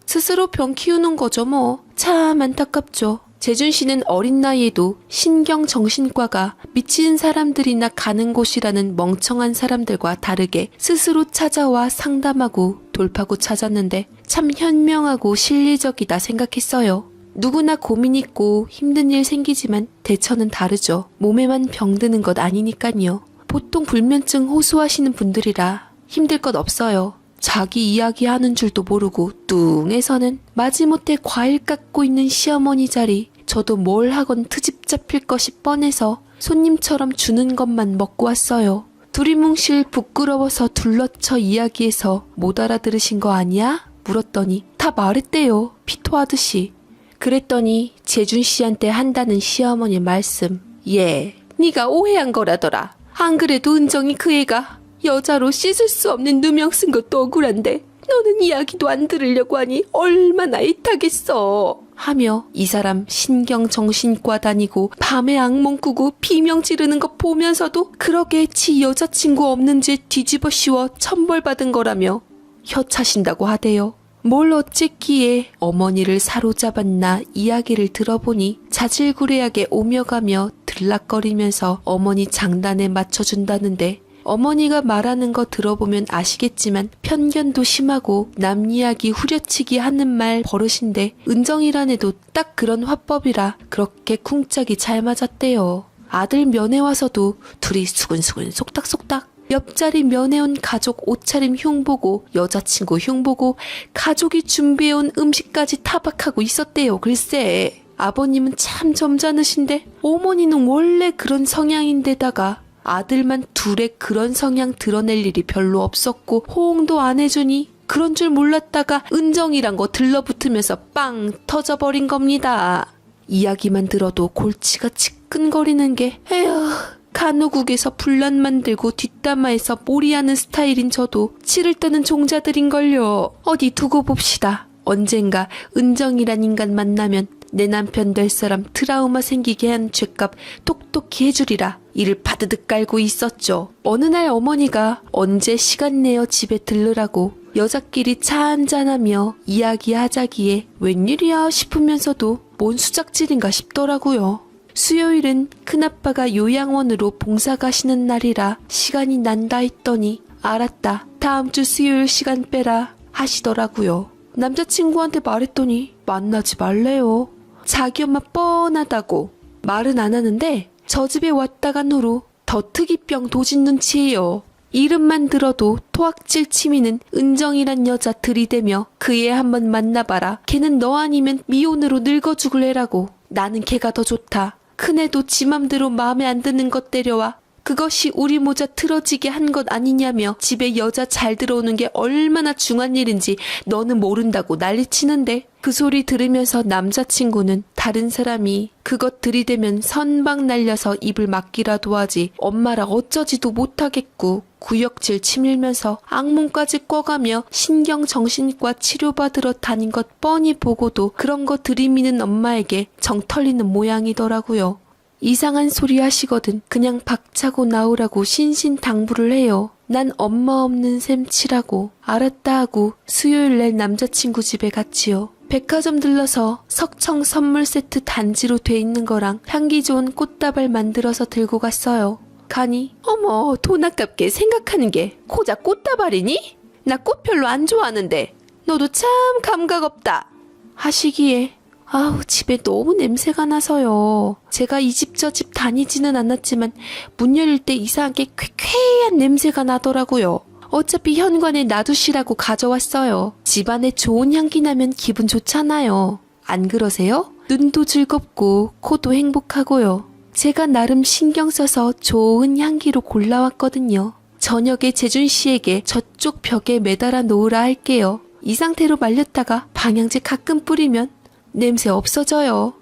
스스로 병 키우는 거죠 뭐. 참 안타깝죠. 재준 씨는 어린 나이에도 신경정신과가 미치는 사람들이나 가는 곳이라는 멍청한 사람들과 다르게 스스로 찾아와 상담하고 돌파구 찾았는데 참 현명하고 실리적이다 생각했어요. 누구나 고민 있고 힘든 일 생기지만 대처는 다르죠. 몸에만 병드는 것 아니니까요. 보통 불면증 호소하시는 분들이라 힘들 것 없어요. 자기 이야기하는 줄도 모르고 뚱해서는 마지못해 과일 깎고 있는 시어머니 자리 저도 뭘 하건 트집 잡힐 것이 뻔해서 손님처럼 주는 것만 먹고 왔어요. 두리뭉실 부끄러워서 둘러쳐 이야기해서 못 알아들으신 거 아니야? 물었더니 다 말했대요. 피토하듯이. 그랬더니 재준 씨한테 한다는 시어머니 말씀. 예, 네가 오해한 거라더라. 안 그래도 은정이 그 애가 여자로 씻을 수 없는 누명 쓴 것도 억울한데 너는 이야기도 안 들으려고 하니 얼마나 애타겠어. 하며 이 사람 신경정신과 다니고 밤에 악몽 꾸고 비명 지르는 거 보면서도 그러게 지 여자친구 없는 죄 뒤집어 씌워 천벌받은 거라며 혀차신다고 하대요. 뭘 어쨌기에 어머니를 사로잡았나 이야기를 들어보니 자질구레하게 오며 가며 들락거리면서 어머니 장단에 맞춰준다는데 어머니가 말하는 거 들어보면 아시겠지만 편견도 심하고 남 이야기 후려치기 하는 말 버릇인데 은정이란 애도 딱 그런 화법이라 그렇게 쿵짝이 잘 맞았대요. 아들 면회 와서도 둘이 수근수근 속닥속닥 옆자리 면회 온 가족 옷차림 흉보고 여자친구 흉보고 가족이 준비해온 음식까지 타박하고 있었대요. 글쎄 아버님은 참 점잖으신데 어머니는 원래 그런 성향인데다가 아들만 둘의 그런 성향 드러낼 일이 별로 없었고 호응도 안 해주니 그런 줄 몰랐다가 은정이란 거 들러붙으면서 빵 터져버린 겁니다. 이야기만 들어도 골치가 지끈거리는 게 에휴 간호국에서 분란 만들고 뒷담화에서 몰이하는 스타일인 저도 치를 떠는 종자들인걸요. 어디 두고 봅시다. 언젠가 은정이란 인간 만나면 내 남편 될 사람 트라우마 생기게 한 죗값 똑똑히 해주리라 이를 바드득 깔고 있었죠. 어느 날 어머니가 언제 시간 내어 집에 들르라고 여자끼리 차 한잔하며 이야기하자기에 웬일이야 싶으면서도 뭔 수작질인가 싶더라고요. 수요일은 큰아빠가 요양원으로 봉사 가시는 날이라 시간이 난다 했더니 알았다. 다음 주 수요일 시간 빼라 하시더라고요. 남자친구한테 말했더니 만나지 말래요. 자기 엄마 뻔하다고 말은 안 하는데 저 집에 왔다 간 후로 더 특이병 도진 눈치예요. 이름만 들어도 토악질 치미는 은정이란 여자 들이대며 그 애 한번 만나봐라. 걔는 너 아니면 미혼으로 늙어 죽을 애라고. 나는 걔가 더 좋다. 큰애도 지 맘대로 마음에 안 드는 것 데려와. 그것이 우리 모자 틀어지게 한 것 아니냐며 집에 여자 잘 들어오는 게 얼마나 중한 일인지 너는 모른다고 난리치는데 그 소리 들으면서 남자친구는 다른 사람이 그것 들이대면 선방 날려서 입을 막기라도 하지 엄마라 어쩌지도 못하겠고 구역질 치밀면서 악몽까지 꿔가며 신경정신과 치료받으러 다닌 것 뻔히 보고도 그런 거 들이미는 엄마에게 정 털리는 모양이더라고요. 이상한 소리 하시거든 그냥 박차고 나오라고 신신당부를 해요. 난 엄마 없는 셈 치라고. 알았다 하고 수요일 날 남자친구 집에 갔지요. 백화점 들러서 석청 선물 세트 단지로 돼 있는 거랑 향기 좋은 꽃다발 만들어서 들고 갔어요. 가니 어머 돈 아깝게 생각하는 게 고작 꽃다발이니? 나 꽃 별로 안 좋아하는데 너도 참 감각 없다 하시기에 아우 집에 너무 냄새가 나서요. 제가 이 집 저 집 다니지는 않았지만 문 열릴 때 이상하게 쾌쾌한 냄새가 나더라고요. 어차피 현관에 놔두시라고 가져왔어요. 집안에 좋은 향기 나면 기분 좋잖아요. 안 그러세요? 눈도 즐겁고 코도 행복하고요. 제가 나름 신경 써서 좋은 향기로 골라왔거든요. 저녁에 재준 씨에게 저쪽 벽에 매달아 놓으라 할게요. 이 상태로 말렸다가 방향제 가끔 뿌리면 냄새 없어져요.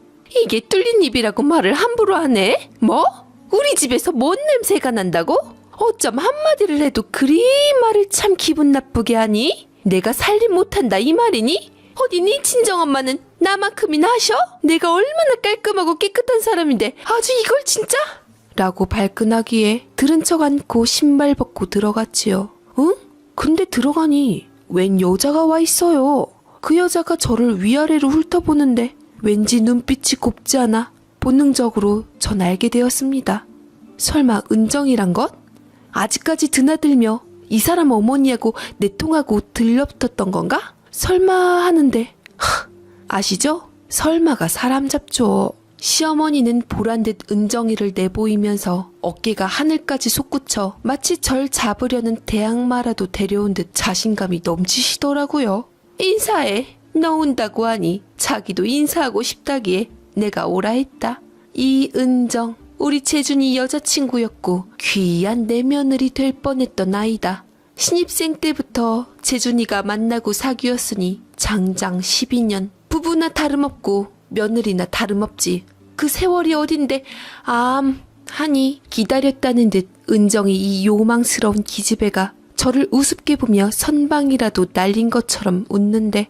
이게 뚫린 입이라고 말을 함부로 하네? 뭐? 우리 집에서 뭔 냄새가 난다고? 어쩜 한마디를 해도 그리 말을 참 기분 나쁘게 하니? 내가 살림 못한다 이 말이니? 어디 네 친정엄마는 나만큼이나 하셔? 내가 얼마나 깔끔하고 깨끗한 사람인데 아주 이걸 진짜? 라고 발끈하기에 들은 척 않고 신발 벗고 들어갔지요. 응? 근데 들어가니 웬 여자가 와 있어요. 그 여자가 저를 위아래로 훑어보는데 왠지 눈빛이 곱지 않아 본능적으로 전 알게 되었습니다. 설마 은정이란 것? 아직까지 드나들며 이 사람 어머니하고 내통하고 들려붙었던 건가? 설마 하는데 아시죠? 설마가 사람 잡죠. 시어머니는 보란듯 은정이를 내보이면서 어깨가 하늘까지 솟구쳐 마치 절 잡으려는 대항마라도 데려온 듯 자신감이 넘치시더라고요. 인사해. 너 온다고 하니 자기도 인사하고 싶다기에 내가 오라 했다. 이은정, 우리 재준이 여자친구였고 귀한 내 며느리 될 뻔했던 아이다. 신입생 때부터 재준이가 만나고 사귀었으니 장장 12년. 부부나 다름없고 며느리나 다름없지. 그 세월이 어딘데 하니 기다렸다는 듯 은정이 이 요망스러운 기집애가 저를 우습게 보며 선방이라도 날린 것처럼 웃는데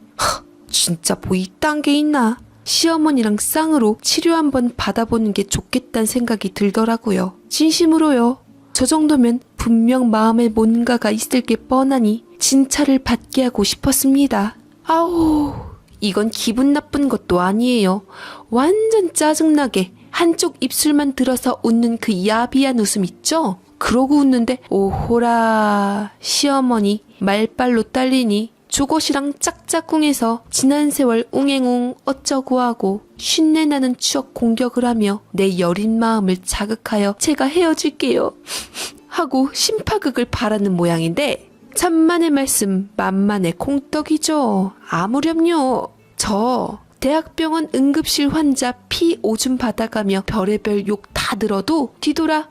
진짜 뭐 이딴 게 있나. 시어머니랑 쌍으로 치료 한번 받아보는 게 좋겠다는 생각이 들더라고요. 진심으로요. 저 정도면 분명 마음에 뭔가가 있을 게 뻔하니 진찰을 받게 하고 싶었습니다. 아우, 이건 기분 나쁜 것도 아니에요. 완전 짜증나게 한쪽 입술만 들어서 웃는 그 야비한 웃음 있죠? 그러고 웃는데 오호라, 시어머니 말빨로 딸리니 조것이랑 짝짝꿍해서 지난 세월 웅행웅 어쩌고 하고 쉰내 나는 추억 공격을 하며 내 여린 마음을 자극하여 제가 헤어질게요 하고 심파극을 바라는 모양인데, 천만의 말씀 만만의 콩떡이죠. 아무렴요. 저 대학병원 응급실 환자 피 오줌 받아가며 별의별 욕 다 들어도 뒤돌아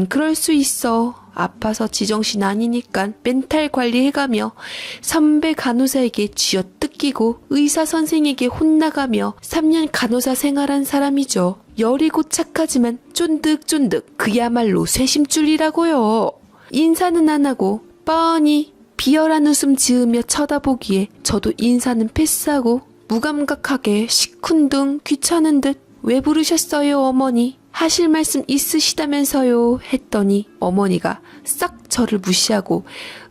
그럴 수 있어, 아파서 지정신 아니니까 멘탈 관리해가며 선배 간호사에게 쥐어뜯기고 의사 선생에게 혼나가며 3년 간호사 생활한 사람이죠. 여리고 착하지만 쫀득쫀득 그야말로 쇄심줄이라고요. 인사는 안 하고 뻔히 비열한 웃음 지으며 쳐다보기에 저도 인사는 패스하고 무감각하게 시큰둥 귀찮은 듯 왜 부르셨어요 어머니? 하실 말씀 있으시다면서요 했더니 어머니가 싹 저를 무시하고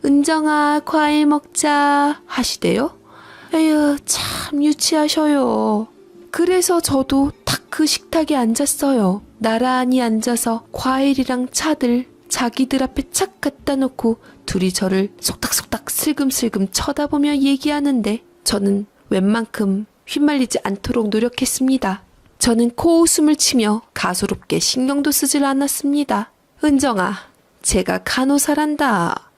은정아 과일 먹자 하시대요. 에휴 참 유치하셔요. 그래서 저도 딱 그 식탁에 앉았어요. 나란히 앉아서 과일이랑 차들 자기들 앞에 착 갖다 놓고 둘이 저를 속닥속닥 슬금슬금 쳐다보며 얘기하는데 저는 웬만큼 휘말리지 않도록 노력했습니다. 저는 코웃음을 치며 가소롭게 신경도 쓰질 않았습니다. 은정아, 제가 간호사란다.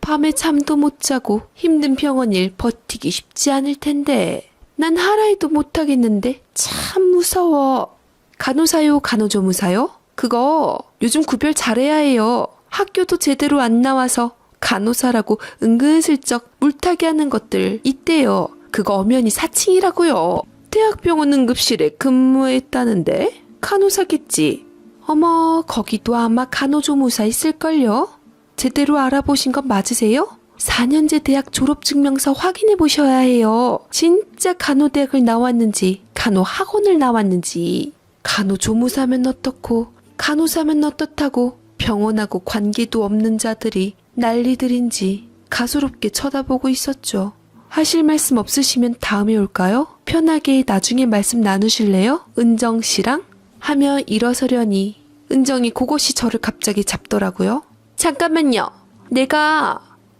밤에 잠도 못 자고 힘든 병원 일 버티기 쉽지 않을 텐데 난 하라 해도 못하겠는데 참 무서워. 간호사요, 간호조무사요? 그거 요즘 구별 잘해야 해요. 학교도 제대로 안 나와서 간호사라고 은근슬쩍 물타기 하는 것들 있대요. 그거 엄연히 사칭이라고요. 대학병원 응급실에 근무했다는데 간호사겠지. 어머, 거기도 아마 간호조무사 있을걸요? 제대로 알아보신 건 맞으세요? 4년제 대학 졸업증명서 확인해 보셔야 해요. 진짜 간호대학을 나왔는지 간호학원을 나왔는지. 간호조무사면 어떻고 간호사면 어떻다고 병원하고 관계도 없는 자들이 난리들인지 가소롭게 쳐다보고 있었죠. 하실 말씀 없으시면 다음에 올까요? 편하게 나중에 말씀 나누실래요? 은정 씨랑? 하며 일어서려니 은정이 그것이 저를 갑자기 잡더라고요. 잠깐만요. 내가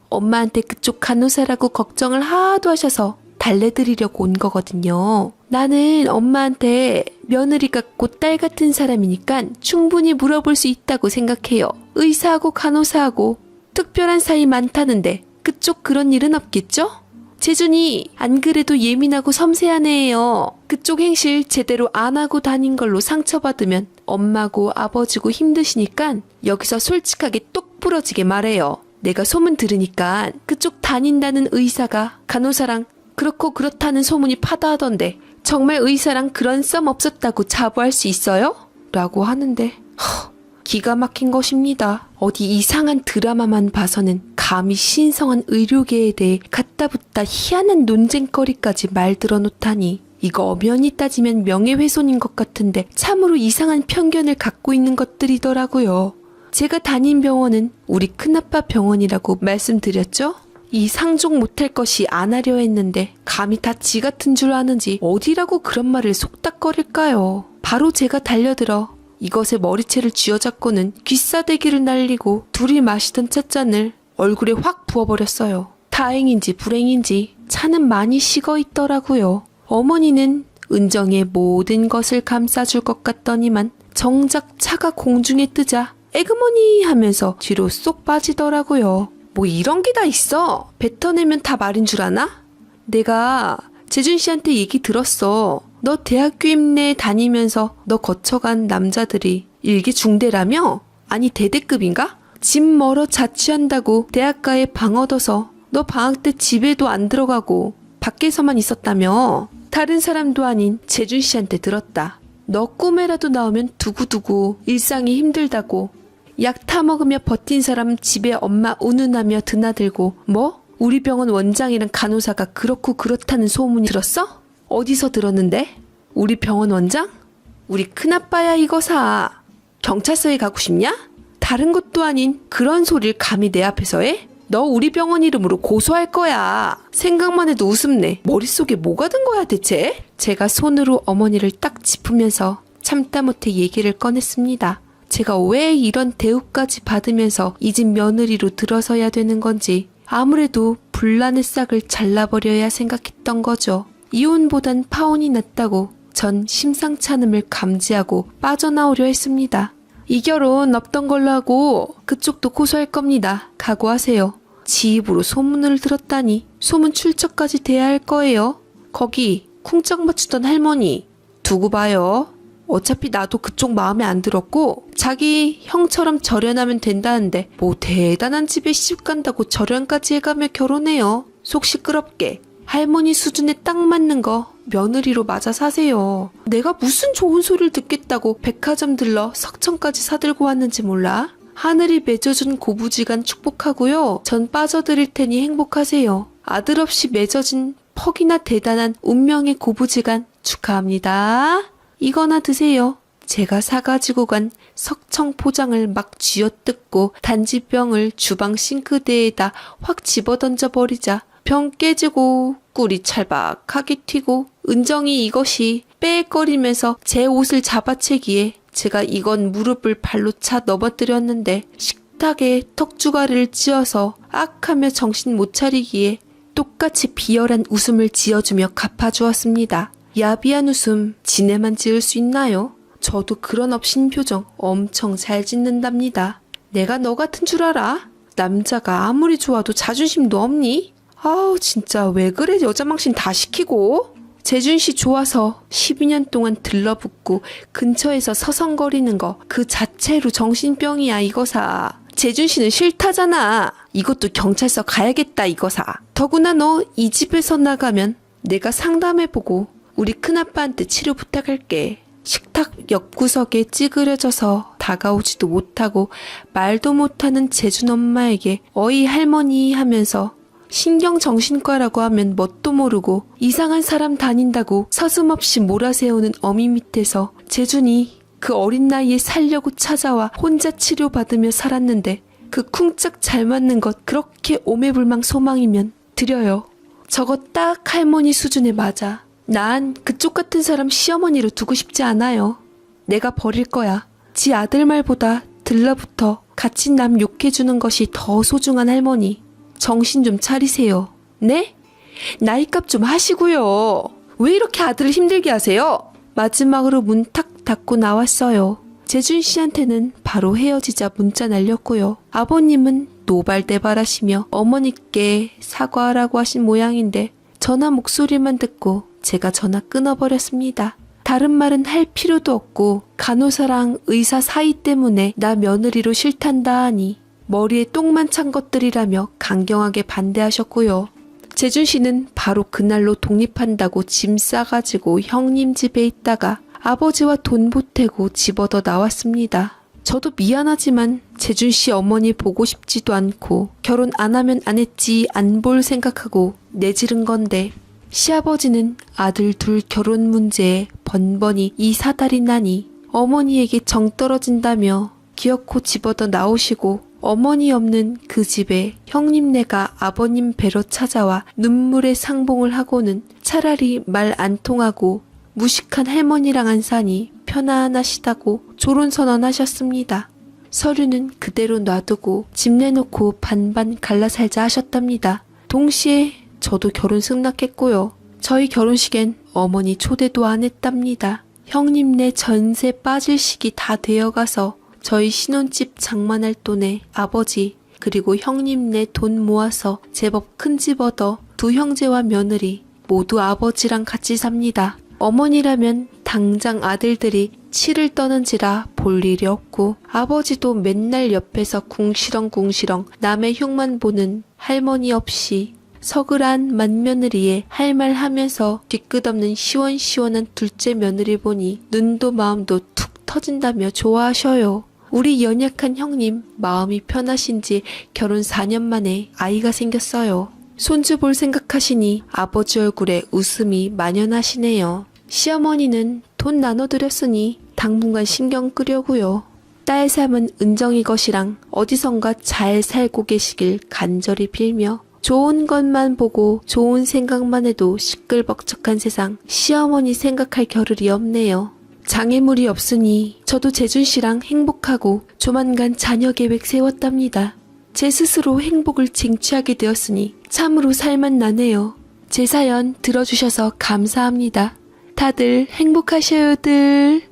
엄마한테 그쪽 간호사라고 걱정을 하도 하셔서 달래드리려고 온 거거든요. 나는 엄마한테 며느리가 곧 딸 같은 사람이니까 충분히 물어볼 수 있다고 생각해요. 의사하고 간호사하고 특별한 사이 많다는데 그쪽 그런 일은 없겠죠? 재준이 안 그래도 예민하고 섬세한 애예요. 그쪽 행실 제대로 안 하고 다닌 걸로 상처받으면 엄마고 아버지고 힘드시니까 여기서 솔직하게 똑 부러지게 말해요. 내가 소문 들으니까 그쪽 다닌다는 의사가 간호사랑 그렇고 그렇다는 소문이 파다하던데 정말 의사랑 그런 썸 없었다고 자부할 수 있어요? 라고 하는데 기가 막힌 것입니다. 어디 이상한 드라마만 봐서는 감히 신성한 의료계에 대해 갖다붙다 희한한 논쟁거리까지 말들어 놓다니. 이거 엄연히 따지면 명예훼손인 것 같은데 참으로 이상한 편견을 갖고 있는 것들이더라고요. 제가 다닌 병원은 우리 큰아빠 병원이라고 말씀드렸죠? 이 상종 못할 것이 안 하려 했는데 감히 다 지 같은 줄 아는지 어디라고 그런 말을 속닥거릴까요? 바로 제가 달려들어 이것에 머리채를 쥐어잡고는 귀싸대기를 날리고 둘이 마시던 찻잔을 얼굴에 확 부어버렸어요. 다행인지 불행인지 차는 많이 식어 있더라고요. 어머니는 은정의 모든 것을 감싸줄 것 같더니만 정작 차가 공중에 뜨자 에그머니 하면서 뒤로 쏙 빠지더라고요. 뭐 이런 게 다 있어. 뱉어내면 다 말인 줄 아나? 내가 재준 씨한테 얘기 들었어. 너 대학교 임내 다니면서 너 거쳐간 남자들이 일개 중대라며? 아니 대대급인가? 집 멀어 자취한다고 대학가에 방 얻어서 너 방학 때 집에도 안 들어가고 밖에서만 있었다며? 다른 사람도 아닌 재준 씨한테 들었다. 너 꿈에라도 나오면 두고두고 일상이 힘들다고. 약 타먹으며 버틴 사람 집에 엄마 운운하며 드나들고. 뭐? 우리 병원 원장이랑 간호사가 그렇고 그렇다는 소문이 들었어? 어디서 들었는데? 우리 병원 원장? 우리 큰아빠야 이거사. 경찰서에 가고 싶냐? 다른 것도 아닌 그런 소리를 감히 내 앞에서 해? 너 우리 병원 이름으로 고소할 거야. 생각만 해도 우습네. 머릿속에 뭐가 든 거야 대체? 제가 손으로 어머니를 딱 짚으면서 참다 못해 얘기를 꺼냈습니다. 제가 왜 이런 대우까지 받으면서 이 집 며느리로 들어서야 되는 건지 아무래도 분란의 싹을 잘라버려야 생각했던 거죠. 이혼보단 파혼이 낫다고 전 심상치 않음을 감지하고 빠져나오려 했습니다. 이 결혼 없던 걸로 하고 그쪽도 고소할 겁니다. 각오하세요. 지 입으로 소문을 들었다니 소문 출처까지 돼야 할 거예요. 거기 쿵짝 맞추던 할머니 두고 봐요. 어차피 나도 그쪽 마음에 안 들었고 자기 형처럼 절연하면 된다는데 뭐 대단한 집에 시집 간다고 절연까지 해가며 결혼해요. 속 시끄럽게. 할머니 수준에 딱 맞는 거 며느리로 맞아 사세요. 내가 무슨 좋은 소리를 듣겠다고 백화점 들러 석청까지 사들고 왔는지 몰라? 하늘이 맺어준 고부지간 축복하고요. 전 빠져드릴 테니 행복하세요. 아들 없이 맺어진 퍽이나 대단한 운명의 고부지간 축하합니다. 이거나 드세요. 제가 사가지고 간 석청 포장을 막 쥐어뜯고 단지병을 주방 싱크대에다 확 집어던져 버리자 병 깨지고 꿀이 찰박하게 튀고 은정이 이것이 빽거리면서 제 옷을 잡아채기에 제가 이건 무릎을 발로 차 넘어뜨렸는데 식탁에 턱주가리를 찧어서 악하며 정신 못 차리기에 똑같이 비열한 웃음을 지어주며 갚아주었습니다. 야비한 웃음 지네만 지을 수 있나요? 저도 그런 업신 표정 엄청 잘 짓는답니다. 내가 너 같은 줄 알아? 남자가 아무리 좋아도 자존심도 없니? 아우 진짜 왜 그래 여자 망신 다 시키고. 재준 씨 좋아서 12년 동안 들러붙고 근처에서 서성거리는 거 그 자체로 정신병이야 이거사. 재준 씨는 싫다잖아. 이것도 경찰서 가야겠다 이거사. 더구나 너 이 집에서 나가면 내가 상담해보고 우리 큰아빠한테 치료 부탁할게. 식탁 옆구석에 찌그러져서 다가오지도 못하고 말도 못하는 재준 엄마에게 어이 할머니 하면서 신경정신과라고 하면 뭣도 모르고 이상한 사람 다닌다고 서슴없이 몰아세우는 어미 밑에서 재준이 그 어린 나이에 살려고 찾아와 혼자 치료받으며 살았는데 그 쿵짝 잘 맞는 것 그렇게 오매불망 소망이면 드려요. 저거 딱 할머니 수준에 맞아. 난 그쪽 같은 사람 시어머니로 두고 싶지 않아요. 내가 버릴 거야. 지 아들 말보다 들러붙어 같이 남 욕해주는 것이 더 소중한 할머니. 정신 좀 차리세요. 네? 나이값 좀 하시고요. 왜 이렇게 아들을 힘들게 하세요? 마지막으로 문 탁 닫고 나왔어요. 재준 씨한테는 바로 헤어지자 문자 날렸고요. 아버님은 노발대발하시며 어머니께 사과하라고 하신 모양인데 전화 목소리만 듣고 제가 전화 끊어버렸습니다. 다른 말은 할 필요도 없고 간호사랑 의사 사이 때문에 나 며느리로 싫단다 하니 머리에 똥만 찬 것들이라며 강경하게 반대하셨고요. 재준 씨는 바로 그날로 독립한다고 짐 싸가지고 형님 집에 있다가 아버지와 돈 보태고 집 얻어 나왔습니다. 저도 미안하지만 재준 씨 어머니 보고 싶지도 않고 결혼 안 하면 안 했지 안 볼 생각하고 내지른 건데 시아버지는 아들 둘 결혼 문제에 번번이 이 사달이 나니 어머니에게 정 떨어진다며 기어코 집어더 나오시고 어머니 없는 그 집에 형님네가 아버님 뵈러 찾아와 눈물의 상봉을 하고는 차라리 말 안 통하고 무식한 할머니랑 안 사니 편안하시다고 졸혼선언하셨습니다. 서류는 그대로 놔두고 집 내놓고 반반 갈라 살자 하셨답니다. 동시에 저도 결혼 승낙했고요. 저희 결혼식엔 어머니 초대도 안 했답니다. 형님네 전세 빠질 시기 다 되어가서 저희 신혼집 장만할 돈에 아버지 그리고 형님네 돈 모아서 제법 큰 집 얻어 두 형제와 며느리 모두 아버지랑 같이 삽니다. 어머니라면 당장 아들들이 치를 떠는지라 볼 일이 없고 아버지도 맨날 옆에서 궁시렁궁시렁 남의 흉만 보는 할머니 없이 서글한 맏며느리의 할 말 하면서 뒤끝없는 시원시원한 둘째 며느리 보니 눈도 마음도 툭 터진다며 좋아하셔요. 우리 연약한 형님 마음이 편하신지 결혼 4년 만에 아이가 생겼어요. 손주 볼 생각하시니 아버지 얼굴에 웃음이 만연하시네요. 시어머니는 돈 나눠드렸으니 당분간 신경 끄려고요. 딸 삶은 은정이 것이랑 어디선가 잘 살고 계시길 간절히 빌며 좋은 것만 보고 좋은 생각만 해도 시끌벅적한 세상 시어머니 생각할 겨를이 없네요. 장애물이 없으니 저도 재준 씨랑 행복하고 조만간 자녀 계획 세웠답니다. 제 스스로 행복을 쟁취하게 되었으니 참으로 살만 나네요. 제 사연 들어주셔서 감사합니다. 다들 행복하셔요들.